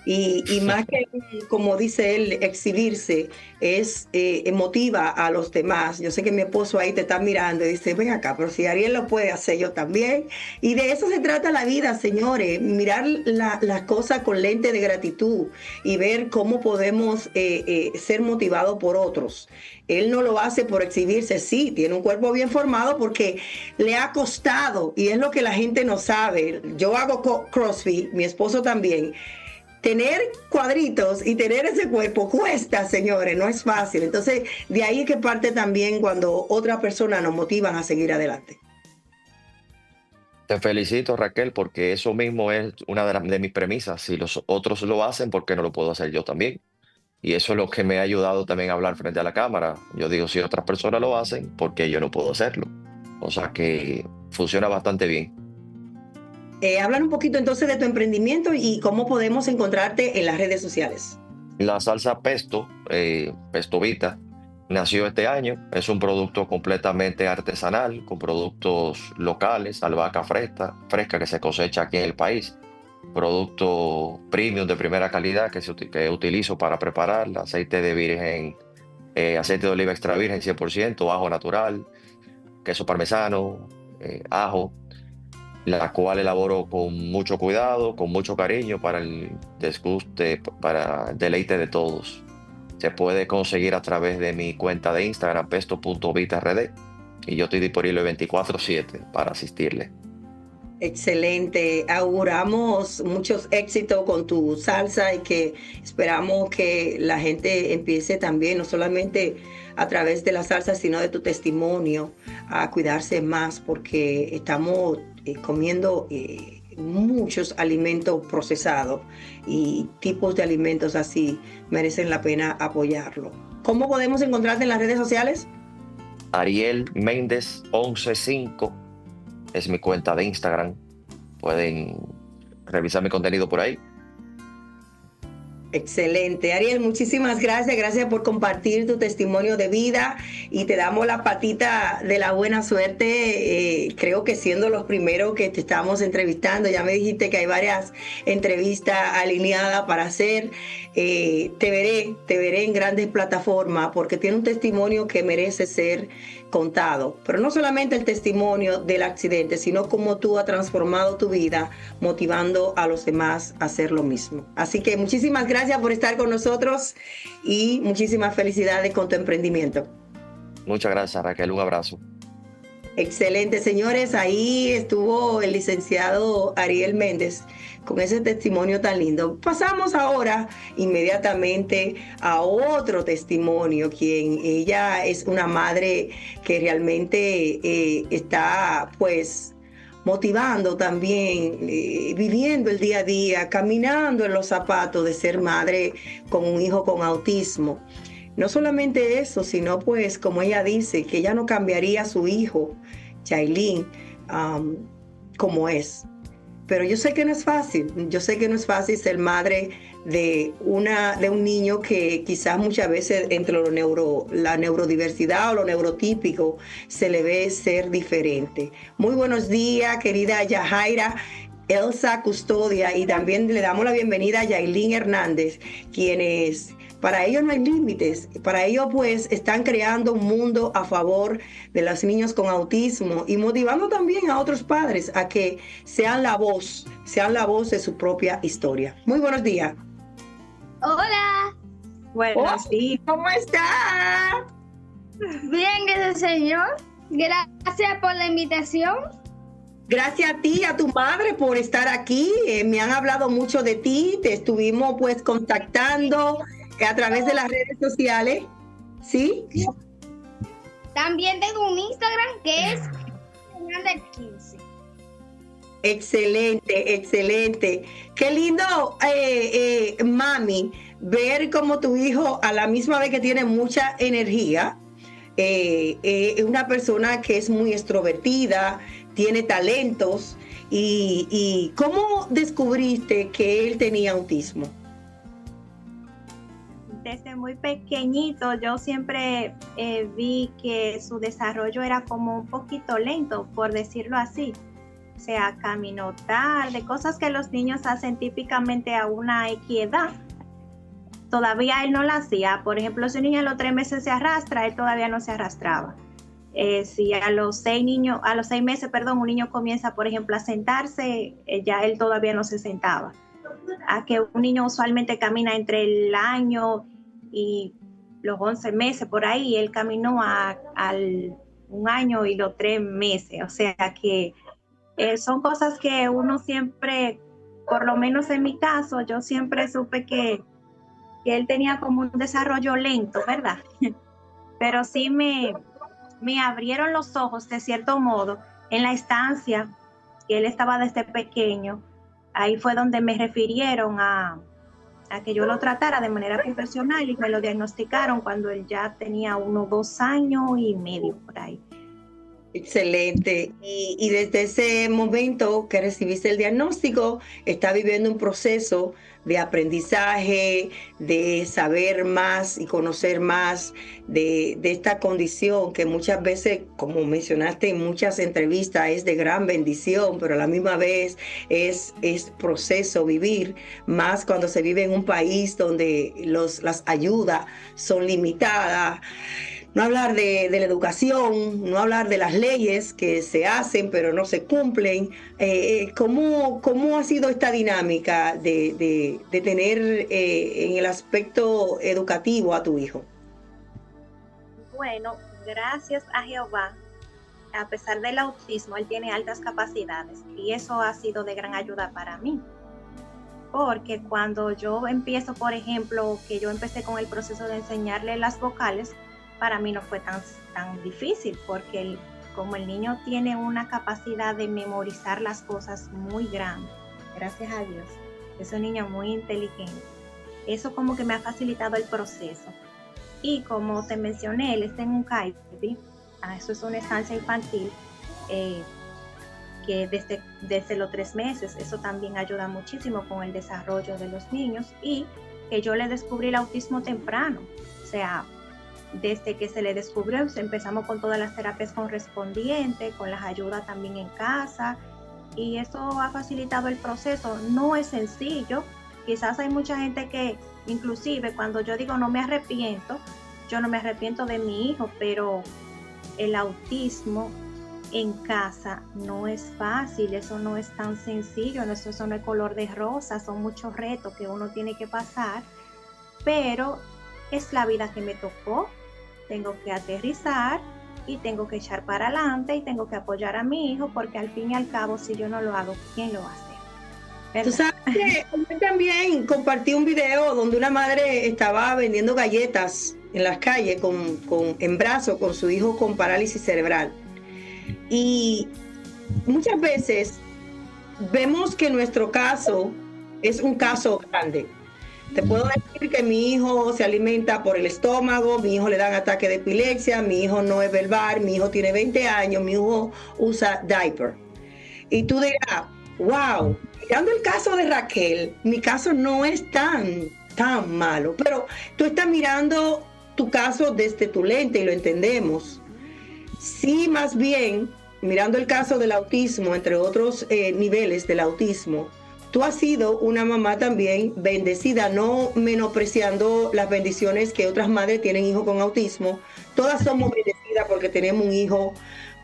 Y más que, como dice él, exhibirse, es motiva a los demás. Yo sé que mi esposo ahí te está mirando y dice, ven acá, pero si Ariel lo puede hacer, yo también. Y de eso se trata la vida, señores, mirar las cosas con lente de gratitud y ver cómo podemos ser motivados por otros. Él no lo hace por exhibirse, sí, tiene un cuerpo bien formado porque le ha costado, y es lo que la gente no sabe. Yo hago CrossFit, mi esposo también. Tener cuadritos y tener ese cuerpo cuesta, señores, no es fácil. Entonces, de ahí es que parte también cuando otras personas nos motivan a seguir adelante. Te felicito, Raquel, porque eso mismo es una de mis premisas. Si los otros lo hacen, ¿por qué no lo puedo hacer yo también? Y eso es lo que me ha ayudado también a hablar frente a la cámara. Yo digo, si otras personas lo hacen, ¿por qué yo no puedo hacerlo? O sea que funciona bastante bien. Hablar un poquito entonces de tu emprendimiento y cómo podemos encontrarte en las redes sociales. La salsa pesto, pestovita, nació este año. Es un producto completamente artesanal, con productos locales, albahaca fresca que se cosecha aquí en el país. Producto premium de primera calidad que utilizo para prepararla. Aceite de virgen, aceite de oliva extra virgen 100%, ajo natural, queso parmesano, ajo, la cual elaboro con mucho cuidado, con mucho cariño para el disguste, para el deleite de todos. Se puede conseguir a través de mi cuenta de Instagram, pesto.vitarred, y yo estoy disponible 24/7 para asistirle. Excelente, auguramos muchos éxitos con tu salsa y que esperamos que la gente empiece también, no solamente a través de la salsa, sino de tu testimonio, a cuidarse más, porque estamos comiendo muchos alimentos procesados y tipos de alimentos así merecen la pena apoyarlo. ¿Cómo podemos encontrarte en las redes sociales? Ariel Méndez 115 es mi cuenta de Instagram. Pueden revisar mi contenido por ahí. Excelente. Ariel, muchísimas gracias. Gracias por compartir tu testimonio de vida y te damos la patita de la buena suerte. Creo que siendo los primeros que te estamos entrevistando, ya me dijiste que hay varias entrevistas alineadas para hacer. Te veré en grandes plataformas porque tiene un testimonio que merece ser contado, pero no solamente el testimonio del accidente, sino cómo tú has transformado tu vida motivando a los demás a hacer lo mismo. Así que muchísimas gracias por estar con nosotros y muchísimas felicidades con tu emprendimiento. Muchas gracias, Raquel, un abrazo. Excelente, señores, ahí estuvo el licenciado Ariel Méndez con ese testimonio tan lindo. Pasamos ahora inmediatamente a otro testimonio, quien ella es una madre que realmente está pues motivando también, viviendo el día a día, caminando en los zapatos de ser madre con un hijo con autismo. No solamente eso, sino pues como ella dice, que ella no cambiaría a su hijo, Yailin, como es. Pero yo sé que no es fácil, ser madre de un niño que quizás muchas veces entre la neurodiversidad o lo neurotípico se le ve ser diferente. Muy buenos días, querida Yajaira. Elsa Custodia, y también le damos la bienvenida a Yailin Hernández, quienes, para ellos no hay límites, para ellos pues están creando un mundo a favor de los niños con autismo y motivando también a otros padres a que sean la voz de su propia historia. Muy buenos días. Hola. Buenos días. ¿Cómo está? Bien, gracias Señor. Gracias por la invitación. Gracias a ti, a tu madre por estar aquí. Me han hablado mucho de ti. Te estuvimos pues contactando a través de las redes sociales. ¿Sí? También tengo un Instagram que es Hernández15. Excelente, excelente. Qué lindo, mami, ver como tu hijo a la misma vez que tiene mucha energía, es una persona que es muy extrovertida, tiene talentos. ¿Y cómo descubriste que él tenía autismo? Desde muy pequeñito yo siempre vi que su desarrollo era como un poquito lento, por decirlo así. O sea, caminó tarde, cosas que los niños hacen típicamente a una edad. Todavía él no la hacía. Por ejemplo, si un niño a los 3 meses se arrastra, él todavía no se arrastraba. Si a los 6 meses, un niño comienza, por ejemplo, a sentarse, ya él todavía no se sentaba. A que un niño usualmente camina entre el año y los 11 meses, por ahí, él caminó al 1 año y los 3 meses. O sea que son cosas que uno siempre, por lo menos en mi caso, yo siempre supe que él tenía como un desarrollo lento, ¿verdad? Pero sí me abrieron los ojos de cierto modo en la estancia que él estaba desde pequeño. Ahí fue donde me refirieron a que yo lo tratara de manera profesional y me lo diagnosticaron cuando él ya tenía 2 años y medio por ahí. Excelente. Y desde ese momento que recibiste el diagnóstico, está viviendo un proceso de aprendizaje, de saber más y conocer más de esta condición que muchas veces, como mencionaste en muchas entrevistas, es de gran bendición, pero a la misma vez es proceso vivir, más cuando se vive en un país donde las ayudas son limitadas. No hablar de la educación, no hablar de las leyes que se hacen pero no se cumplen. ¿Cómo ha sido esta dinámica de tener en el aspecto educativo a tu hijo? Bueno, gracias a Jehová, a pesar del autismo, él tiene altas capacidades y eso ha sido de gran ayuda para mí. Porque cuando yo empiezo, por ejemplo, que yo empecé con el proceso de enseñarle las vocales, para mí no fue tan difícil, porque como el niño tiene una capacidad de memorizar las cosas muy grande, gracias a Dios, es un niño muy inteligente. Eso como que me ha facilitado el proceso. Y como te mencioné, él está en un CAIPI, eso es una estancia infantil, que desde los 3 meses, eso también ayuda muchísimo con el desarrollo de los niños, y que yo le descubrí el autismo temprano, o sea, desde que se le descubrió, empezamos con todas las terapias correspondientes, con las ayudas también en casa, y eso ha facilitado el proceso. No es sencillo, quizás hay mucha gente que, inclusive cuando yo digo no me arrepiento, yo no me arrepiento de mi hijo, pero el autismo en casa no es fácil, eso no es tan sencillo, eso no es color de rosa, son muchos retos que uno tiene que pasar, pero es la vida que me tocó. Tengo que aterrizar y tengo que echar para adelante y tengo que apoyar a mi hijo, porque al fin y al cabo, si yo no lo hago, ¿quién lo hace? Tú sabes que yo también compartí un video donde una madre estaba vendiendo galletas en las calles en brazos con su hijo con parálisis cerebral. Y muchas veces vemos que nuestro caso es un caso grande. Te puedo decir que mi hijo se alimenta por el estómago, mi hijo le dan ataque de epilepsia, mi hijo no es verbal, mi hijo tiene 20 años, mi hijo usa diaper. Y tú dirás, wow, mirando el caso de Raquel, mi caso no es tan malo, pero tú estás mirando tu caso desde tu lente y lo entendemos. Sí, más bien, mirando el caso del autismo, entre otros niveles del autismo, tú has sido una mamá también bendecida, no menospreciando las bendiciones que otras madres tienen hijos con autismo. Todas somos bendecidas porque tenemos un hijo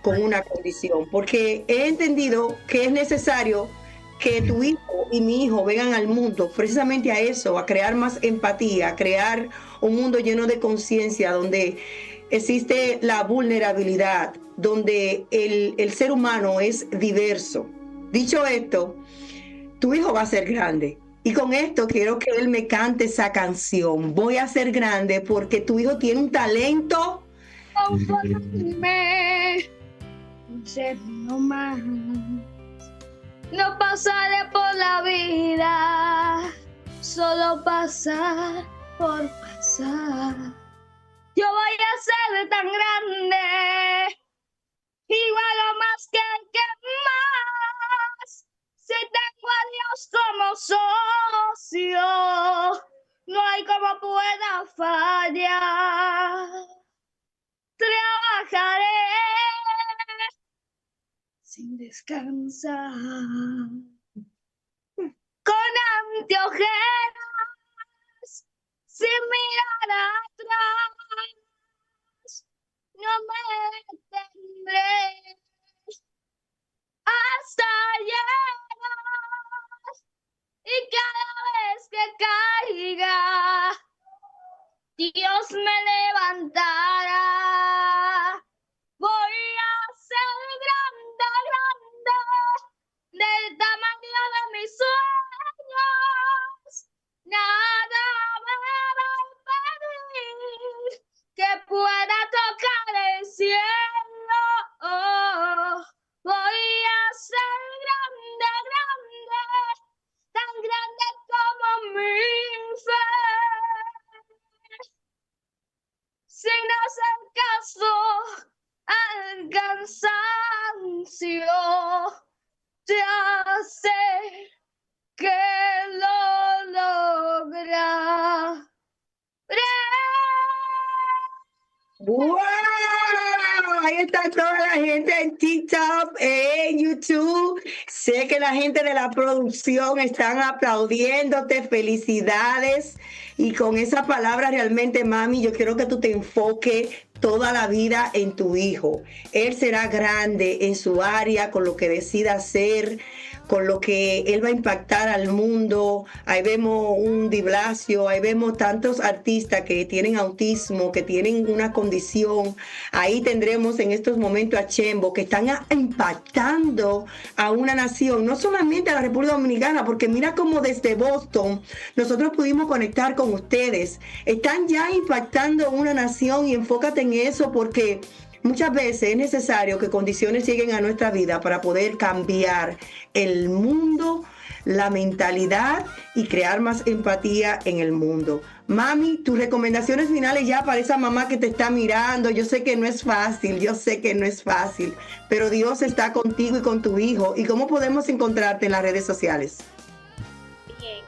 con una condición, porque he entendido que es necesario que tu hijo y mi hijo vengan al mundo precisamente a eso, a crear más empatía, a crear un mundo lleno de conciencia, donde existe la vulnerabilidad, donde el ser humano es diverso. Dicho esto, tu hijo va a ser grande. Y con esto quiero que él me cante esa canción. Voy a ser grande porque tu hijo tiene un talento. Conforme, un segundo más. No pasaré por la vida, solo pasar por pasar. Yo voy a ser tan grande, igual o más que el que más. Si tengo a Dios como socio, no hay como pueda fallar. Trabajaré sin descansar, con anteojeras, sin mirar atrás. No me detendré hasta llegar, y cada vez que caiga, Dios me levantará. Voy a ser grande, grande, del tamaño de mis sueños. Nada me va a impedir que pueda tocar el cielo. Voy a ser grande, grande, tan grande como mi fe. Sin hacer caso al cansancio, ya sé que lo logra. ¡Wow! Ahí está toda la gente en TikTok, en YouTube. Sé que la gente de la producción están aplaudiéndote. Felicidades. Y con esa palabra realmente, mami, yo quiero que tú te enfoques toda la vida en tu hijo. Él será grande en su área, con lo que decida hacer, con lo que él va a impactar al mundo. Ahí vemos un Di Blasio, ahí vemos tantos artistas que tienen autismo, que tienen una condición. Ahí tendremos en estos momentos a Chembo, que están impactando a una nación, no solamente a la República Dominicana, porque mira cómo desde Boston nosotros pudimos conectar con ustedes. Están ya impactando a una nación, y enfócate en eso, porque muchas veces es necesario que condiciones lleguen a nuestra vida para poder cambiar el mundo, la mentalidad y crear más empatía en el mundo. Mami, tus recomendaciones finales ya para esa mamá que te está mirando. Yo sé que no es fácil, pero Dios está contigo y con tu hijo. ¿Y cómo podemos encontrarte en las redes sociales? Bien,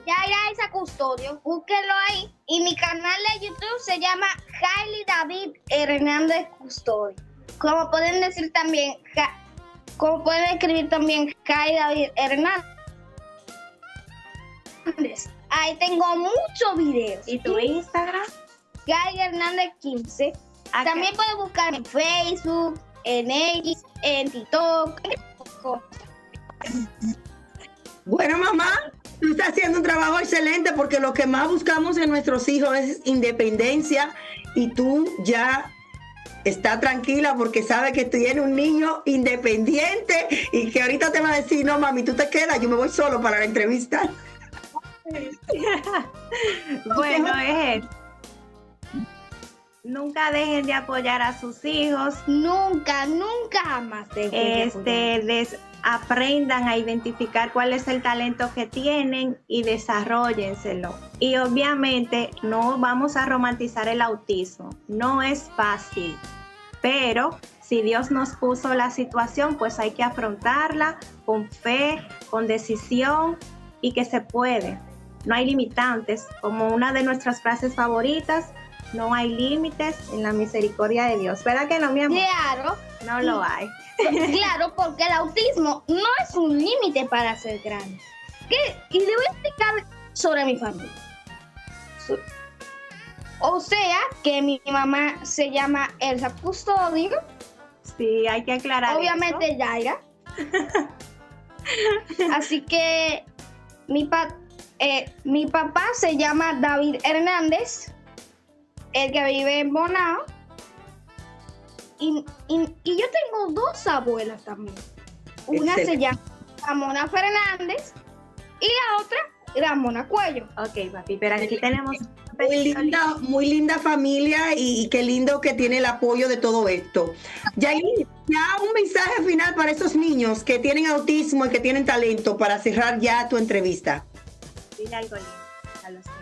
Yaira Isa Custodio, búsquenlo ahí. Y mi canal de YouTube se llama Hailey David Hernández Custodio. Como pueden decir también, como pueden escribir también Hailey David Hernández. Ahí tengo muchos videos. ¿Y tu Instagram? Hailey Hernández 15. También pueden buscar en Facebook, en X, en TikTok. Bueno, mamá, tú estás haciendo un trabajo excelente, porque lo que más buscamos en nuestros hijos es independencia, y tú ya estás tranquila porque sabes que tienes un niño independiente y que ahorita te va a decir, no mami, tú te quedas, yo me voy solo para la entrevista. Bueno, nunca dejen de apoyar a sus hijos. Nunca jamás dejen aprendan a identificar cuál es el talento que tienen y desarrollenselo. Y obviamente no vamos a romantizar el autismo, no es fácil, pero si Dios nos puso la situación, pues hay que afrontarla con fe, con decisión, y que se puede. No hay limitantes, como una de nuestras frases favoritas, no hay límites en la misericordia de Dios. ¿Verdad que no, mi amor? Claro. No lo hay. Claro, porque el autismo no es un límite para ser grande. Y le voy a explicar sobre mi familia. O sea, que mi mamá se llama Elsa Custodio. Sí, hay que aclarar. Obviamente Yaira. Así que mi papá se llama David Hernández, el que vive en Bonao. Y yo tengo dos abuelas también. Una se llama Ramona Fernández y la otra Ramona Cuello. Ok, papi, pero aquí tenemos... Muy linda familia y qué lindo que tiene el apoyo de todo esto. Yailin, ya un mensaje final para esos niños que tienen autismo y que tienen talento para cerrar ya tu entrevista. Dile algo lindo a los niños.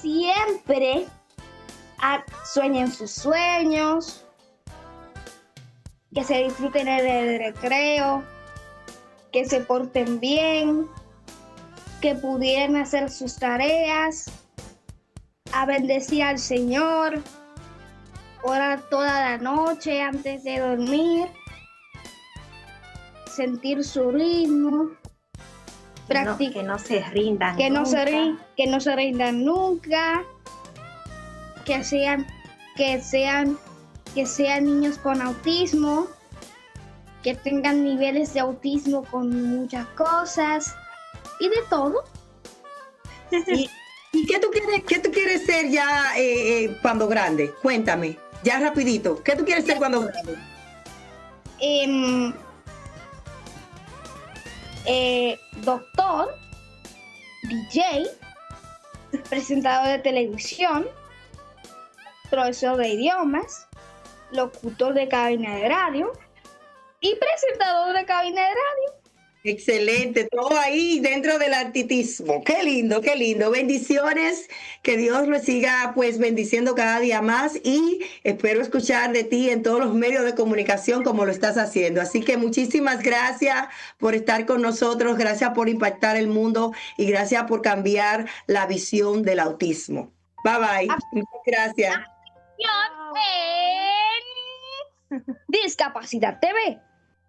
Siempre sueñen sus sueños, que se disfruten el recreo, que se porten bien, que pudieran hacer sus tareas, a bendecir al Señor, orar toda la noche antes de dormir, sentir su ritmo, que no se rindan que no se nunca. rindan nunca, que sean niños con autismo, que tengan niveles de autismo con muchas cosas y de todo. ¿Y qué tú quieres ser ya cuando grande? Cuéntame, ya rapidito. ¿Qué tú quieres ser cuando grande? Doctor, DJ, presentador de televisión, profesor de idiomas, locutor de cabina de radio y presentador de cabina de radio. Excelente, todo ahí dentro del artismo. Qué lindo, qué lindo. Bendiciones, que Dios lo siga pues bendiciendo cada día más y espero escuchar de ti en todos los medios de comunicación como lo estás haciendo. Así que muchísimas gracias por estar con nosotros, gracias por impactar el mundo y gracias por cambiar la visión del autismo. Bye bye. Muchas gracias. En Discapacidad TV.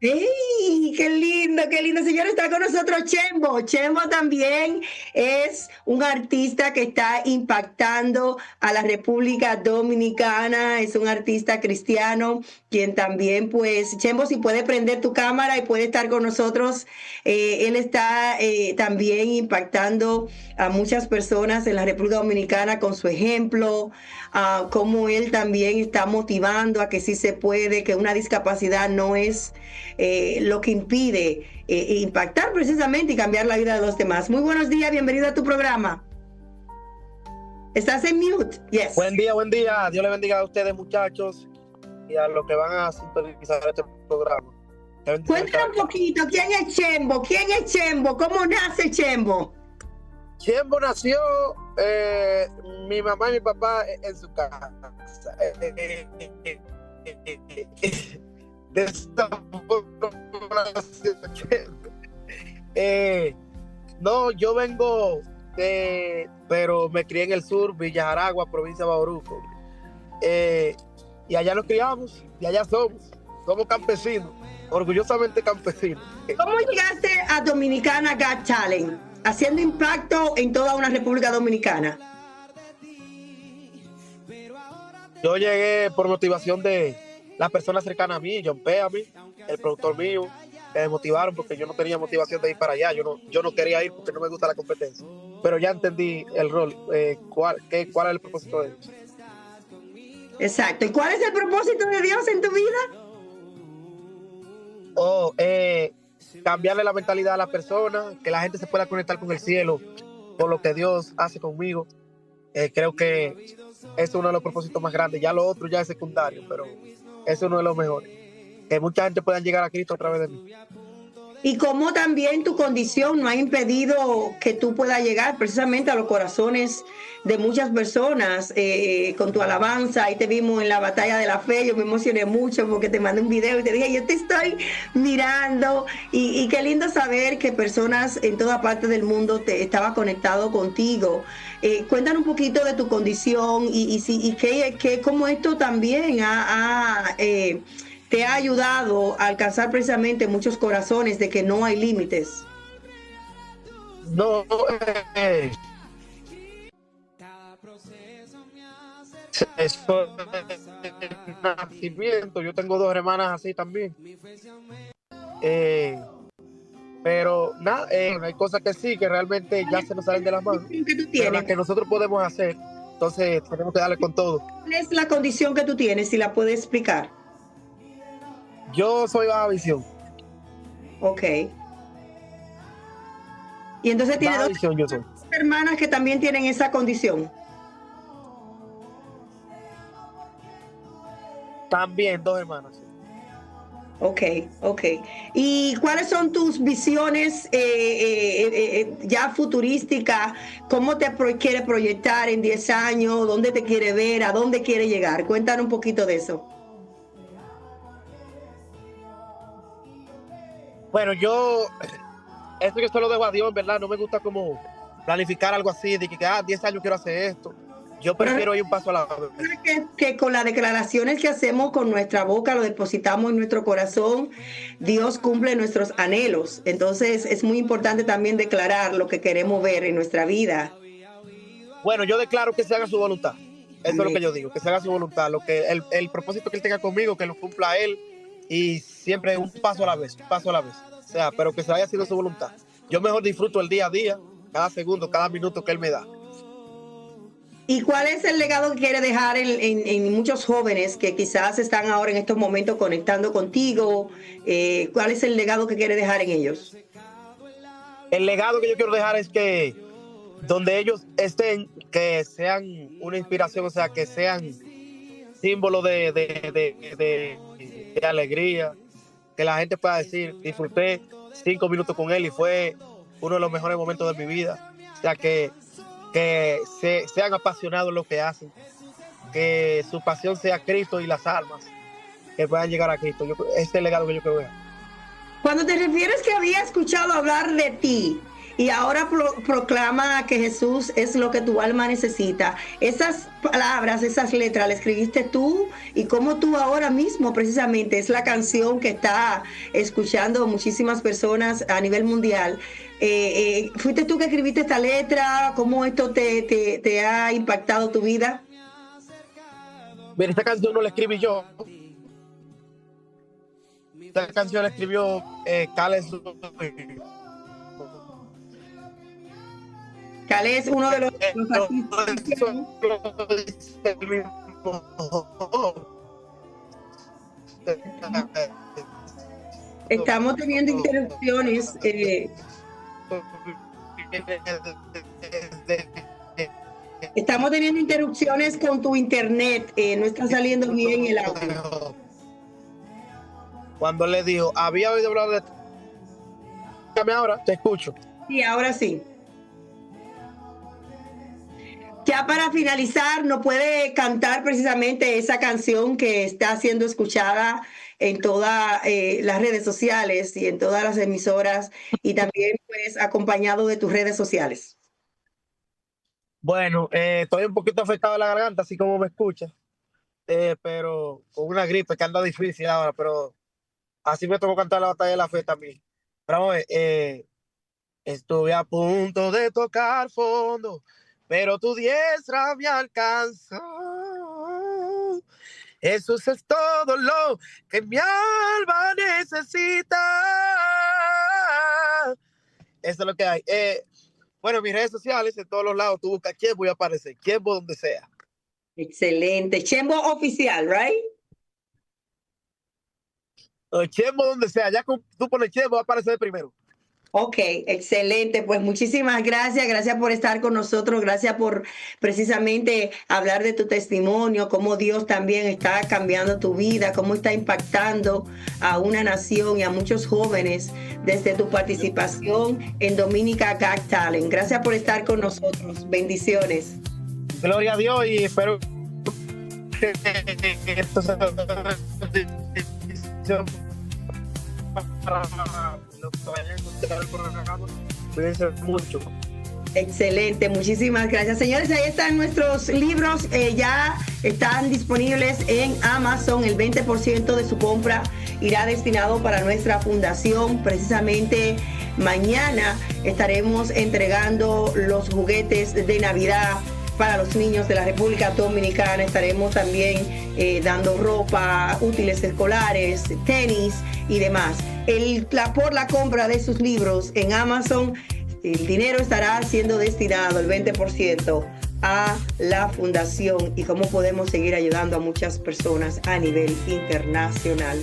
¡Ey! ¡Qué lindo, qué lindo! Señor, está con nosotros Chembo. Chembo también es un artista que está impactando a la República Dominicana. Es un artista cristiano, quien también, pues, Chembo, si puede prender tu cámara y puede estar con nosotros. Él está también impactando a muchas personas en la República Dominicana con su ejemplo, como él también está motivando a que sí se puede, que una discapacidad no es lo que impide impactar precisamente y cambiar la vida de los demás. Muy buenos días, bienvenido a tu programa. ¿Estás en mute? Yes. Buen día, buen día. Dios le bendiga a ustedes, muchachos, y a los que van a sintonizar este programa. Cuéntanos un poquito, ¿quién es Chembo? ¿Quién es Chembo? ¿Cómo nace Chembo? Chembo nació mi mamá y mi papá en su casa. No, yo vengo pero me crié en el sur, Villa Jaragua, provincia de Bauruco, y allá nos criamos y allá somos campesinos, orgullosamente campesinos. ¿Cómo llegaste a Dominicana Got Talent, haciendo impacto en toda una República Dominicana? Yo llegué por motivación de las personas cercanas a mí, John P. a mí, el productor mío, que me motivaron porque yo no tenía motivación de ir para allá, yo no quería ir porque no me gusta la competencia, pero ya entendí el rol, cuál es el propósito de Dios. Exacto, ¿y cuál es el propósito de Dios en tu vida? Cambiarle la mentalidad a las personas, que la gente se pueda conectar con el cielo por lo que Dios hace conmigo. Creo que es uno de los propósitos más grandes. Ya lo otro ya es secundario, pero es uno de los mejores. Que mucha gente pueda llegar a Cristo a través de mí. Y cómo también tu condición no ha impedido que tú puedas llegar precisamente a los corazones de muchas personas con tu alabanza. Ahí te vimos en la batalla de la fe, yo me emocioné mucho porque te mandé un video y te dije, yo te estoy mirando. Y qué lindo saber que personas en toda parte del mundo te estaban conectados contigo. Cuéntanos un poquito de tu condición y que cómo esto también ha te ha ayudado a alcanzar precisamente muchos corazones de que no hay límites. No, eso es nacimiento. Yo tengo 2 hermanas así también. Pero nada, hay cosas que sí, que realmente ya se nos salen de las manos. Pero las que nosotros podemos hacer, entonces tenemos que darle con todo. ¿Cuál es la condición que tú tienes? Si la puedes explicar. Yo soy baja visión. Ok. Y entonces tiene Baja 2 visión yo soy. hermanas que también tienen esa condición. También 2 hermanas. Ok. ¿Y cuáles son tus visiones ya futurísticas? ¿Cómo te quieres proyectar en 10 años? ¿Dónde te quiere ver? ¿A dónde quiere llegar? Cuéntanos un poquito de eso. Bueno, esto yo se lo dejo a Dios, ¿verdad? No me gusta como planificar algo así, de que 10 años quiero hacer esto. Yo prefiero ir un paso a la vez. Que con las declaraciones que hacemos con nuestra boca, lo depositamos en nuestro corazón, Dios cumple nuestros anhelos. Entonces es muy importante también declarar lo que queremos ver en nuestra vida. Bueno, yo declaro que se haga su voluntad. Eso es lo que yo digo, que se haga su voluntad. Lo que el propósito que Él tenga conmigo, que lo cumpla Él, y siempre un paso a la vez, O sea, pero que se haya sido su voluntad. Yo mejor disfruto el día a día, cada segundo, cada minuto que Él me da. ¿Y cuál es el legado que quiere dejar en muchos jóvenes que quizás están ahora en estos momentos conectando contigo? ¿Cuál es el legado que quiere dejar en ellos? El legado que yo quiero dejar es que donde ellos estén, que sean una inspiración, o sea, que sean símbolo de alegría, que la gente pueda decir, disfruté 5 minutos con él y fue uno de los mejores momentos de mi vida. O sea, que sean apasionados en lo que hacen, que su pasión sea Cristo y las almas, que puedan llegar a Cristo. Este es el legado que yo quiero ver. Cuando te refieres que había escuchado hablar de ti y ahora proclama que Jesús es lo que tu alma necesita, esas palabras, esas letras, ¿las escribiste tú? Y cómo tú ahora mismo precisamente es la canción que está escuchando muchísimas personas a nivel mundial. ¿Fuiste tú que escribiste esta letra? ¿Cómo esto te ha impactado tu vida? Mira, esta canción no la escribí yo. Esta canción la escribió Cales. Cales es uno de los Estamos teniendo interrupciones. Estamos teniendo interrupciones con tu internet. No está saliendo bien el audio. Cuando le dijo, había oído hablar de... Dame ahora, te escucho. Sí, ahora sí. Ya para finalizar, ¿no puede cantar precisamente esa canción que está siendo escuchada en todas las redes sociales y en todas las emisoras, y también pues acompañado de tus redes sociales? Bueno, estoy un poquito afectado de la garganta, así como me escucha, pero con una gripe que anda difícil ahora, pero así me tocó cantar la batalla de la fe también. Pero vamos a ver, estuve a punto de tocar fondo, pero tu diestra me alcanzó. Jesús es todo lo que mi alma necesita. Eso es lo que hay. Bueno, en mis redes sociales, en todos los lados, tú buscas Chembo y aparece. Chembo donde sea. Excelente. Chembo oficial, right? Chembo donde sea. Ya tú pones Chembo, va a aparecer primero. Ok, excelente. Pues muchísimas gracias. Gracias por estar con nosotros. Gracias por precisamente hablar de tu testimonio, cómo Dios también está cambiando tu vida, cómo está impactando a una nación y a muchos jóvenes desde tu participación en Dominica Got Talent. Gracias por estar con nosotros. Bendiciones. Gloria a Dios y espero que esto sea para los que vayan a escuchar el programa. Cuídense mucho. Excelente, muchísimas gracias. Señores, ahí están nuestros libros, ya están disponibles en Amazon. El 20% de su compra irá destinado para nuestra fundación. Precisamente mañana estaremos entregando los juguetes de Navidad para los niños de la República Dominicana. Estaremos también dando ropa, útiles escolares, tenis y demás. Por la compra de sus libros en Amazon, el dinero estará siendo destinado, el 20%, a la fundación y cómo podemos seguir ayudando a muchas personas a nivel internacional.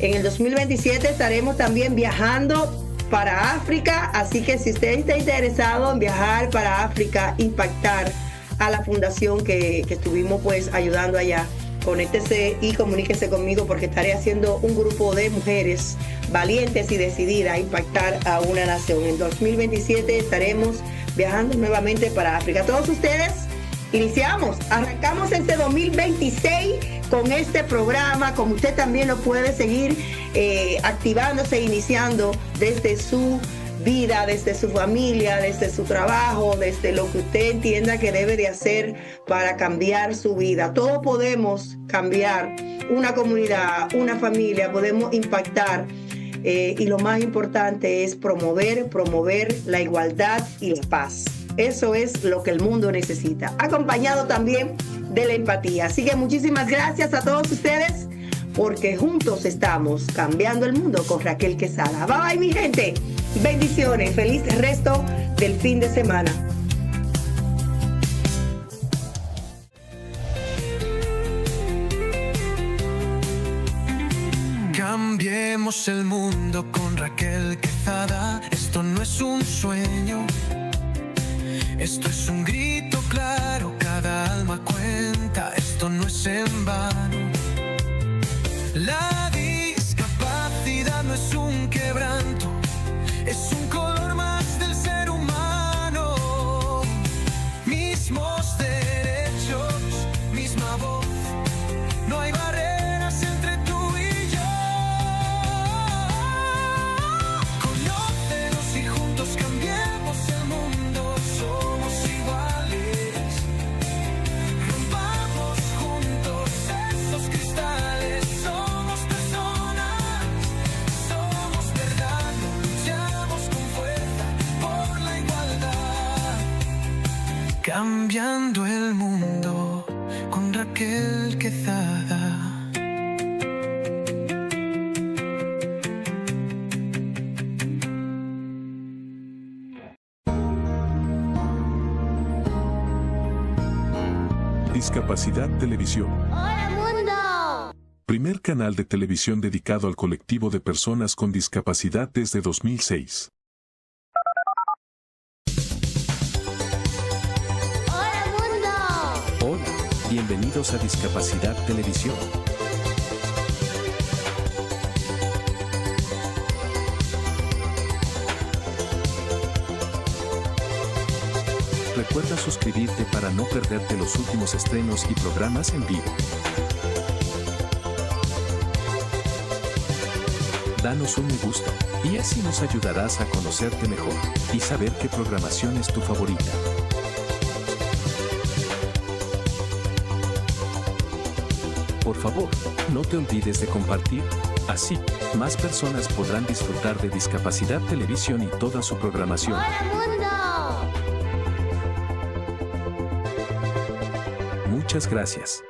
En el 2027 estaremos también viajando para África, así que si usted está interesado en viajar para África, impactar a la fundación que estuvimos pues ayudando allá, conéctese y comuníquese conmigo porque estaré haciendo un grupo de mujeres valientes y decididas a impactar a una nación. En 2027 estaremos viajando nuevamente para África. Todos ustedes, arrancamos este 2026 con este programa, como usted también lo puede seguir activándose, iniciando desde su vida, desde su familia, desde su trabajo, desde lo que usted entienda que debe de hacer para cambiar su vida. Todos podemos cambiar una comunidad, una familia, podemos impactar y lo más importante es promover la igualdad y la paz. Eso es lo que el mundo necesita, acompañado también de la empatía. Así que muchísimas gracias a todos ustedes, porque juntos estamos cambiando el mundo con Raquel Quesada. Bye bye, mi gente. Bendiciones. Feliz resto del fin de semana. Cambiemos el mundo con Raquel Quesada. Esto no es un sueño, esto es un grito claro. Cada alma cuenta, esto no es en vano. La discapacidad no es un quebranto, es un color más del ser humano. Mismos derechos, misma voz, no hay barreras entre tú y yo. Conócenos y juntos cambiemos el mundo. Somos iguales, rompamos juntos esos cristales. Somos personas, somos verdad, luchamos con fuerza por la igualdad. Cambiando el mundo con Raquel Quesada. Discapacidad Televisión. ¡Hola, mundo! Primer canal de televisión dedicado al colectivo de personas con discapacidad desde 2006. ¡Hola, mundo! Hola, bienvenidos a Discapacidad Televisión. Recuerda suscribirte para no perderte los últimos estrenos y programas en vivo. Danos un me gusta, y así nos ayudarás a conocerte mejor y saber qué programación es tu favorita. Por favor, no te olvides de compartir, así, más personas podrán disfrutar de Discapacidad Televisión y toda su programación. ¡Hola, mundo! Muchas gracias.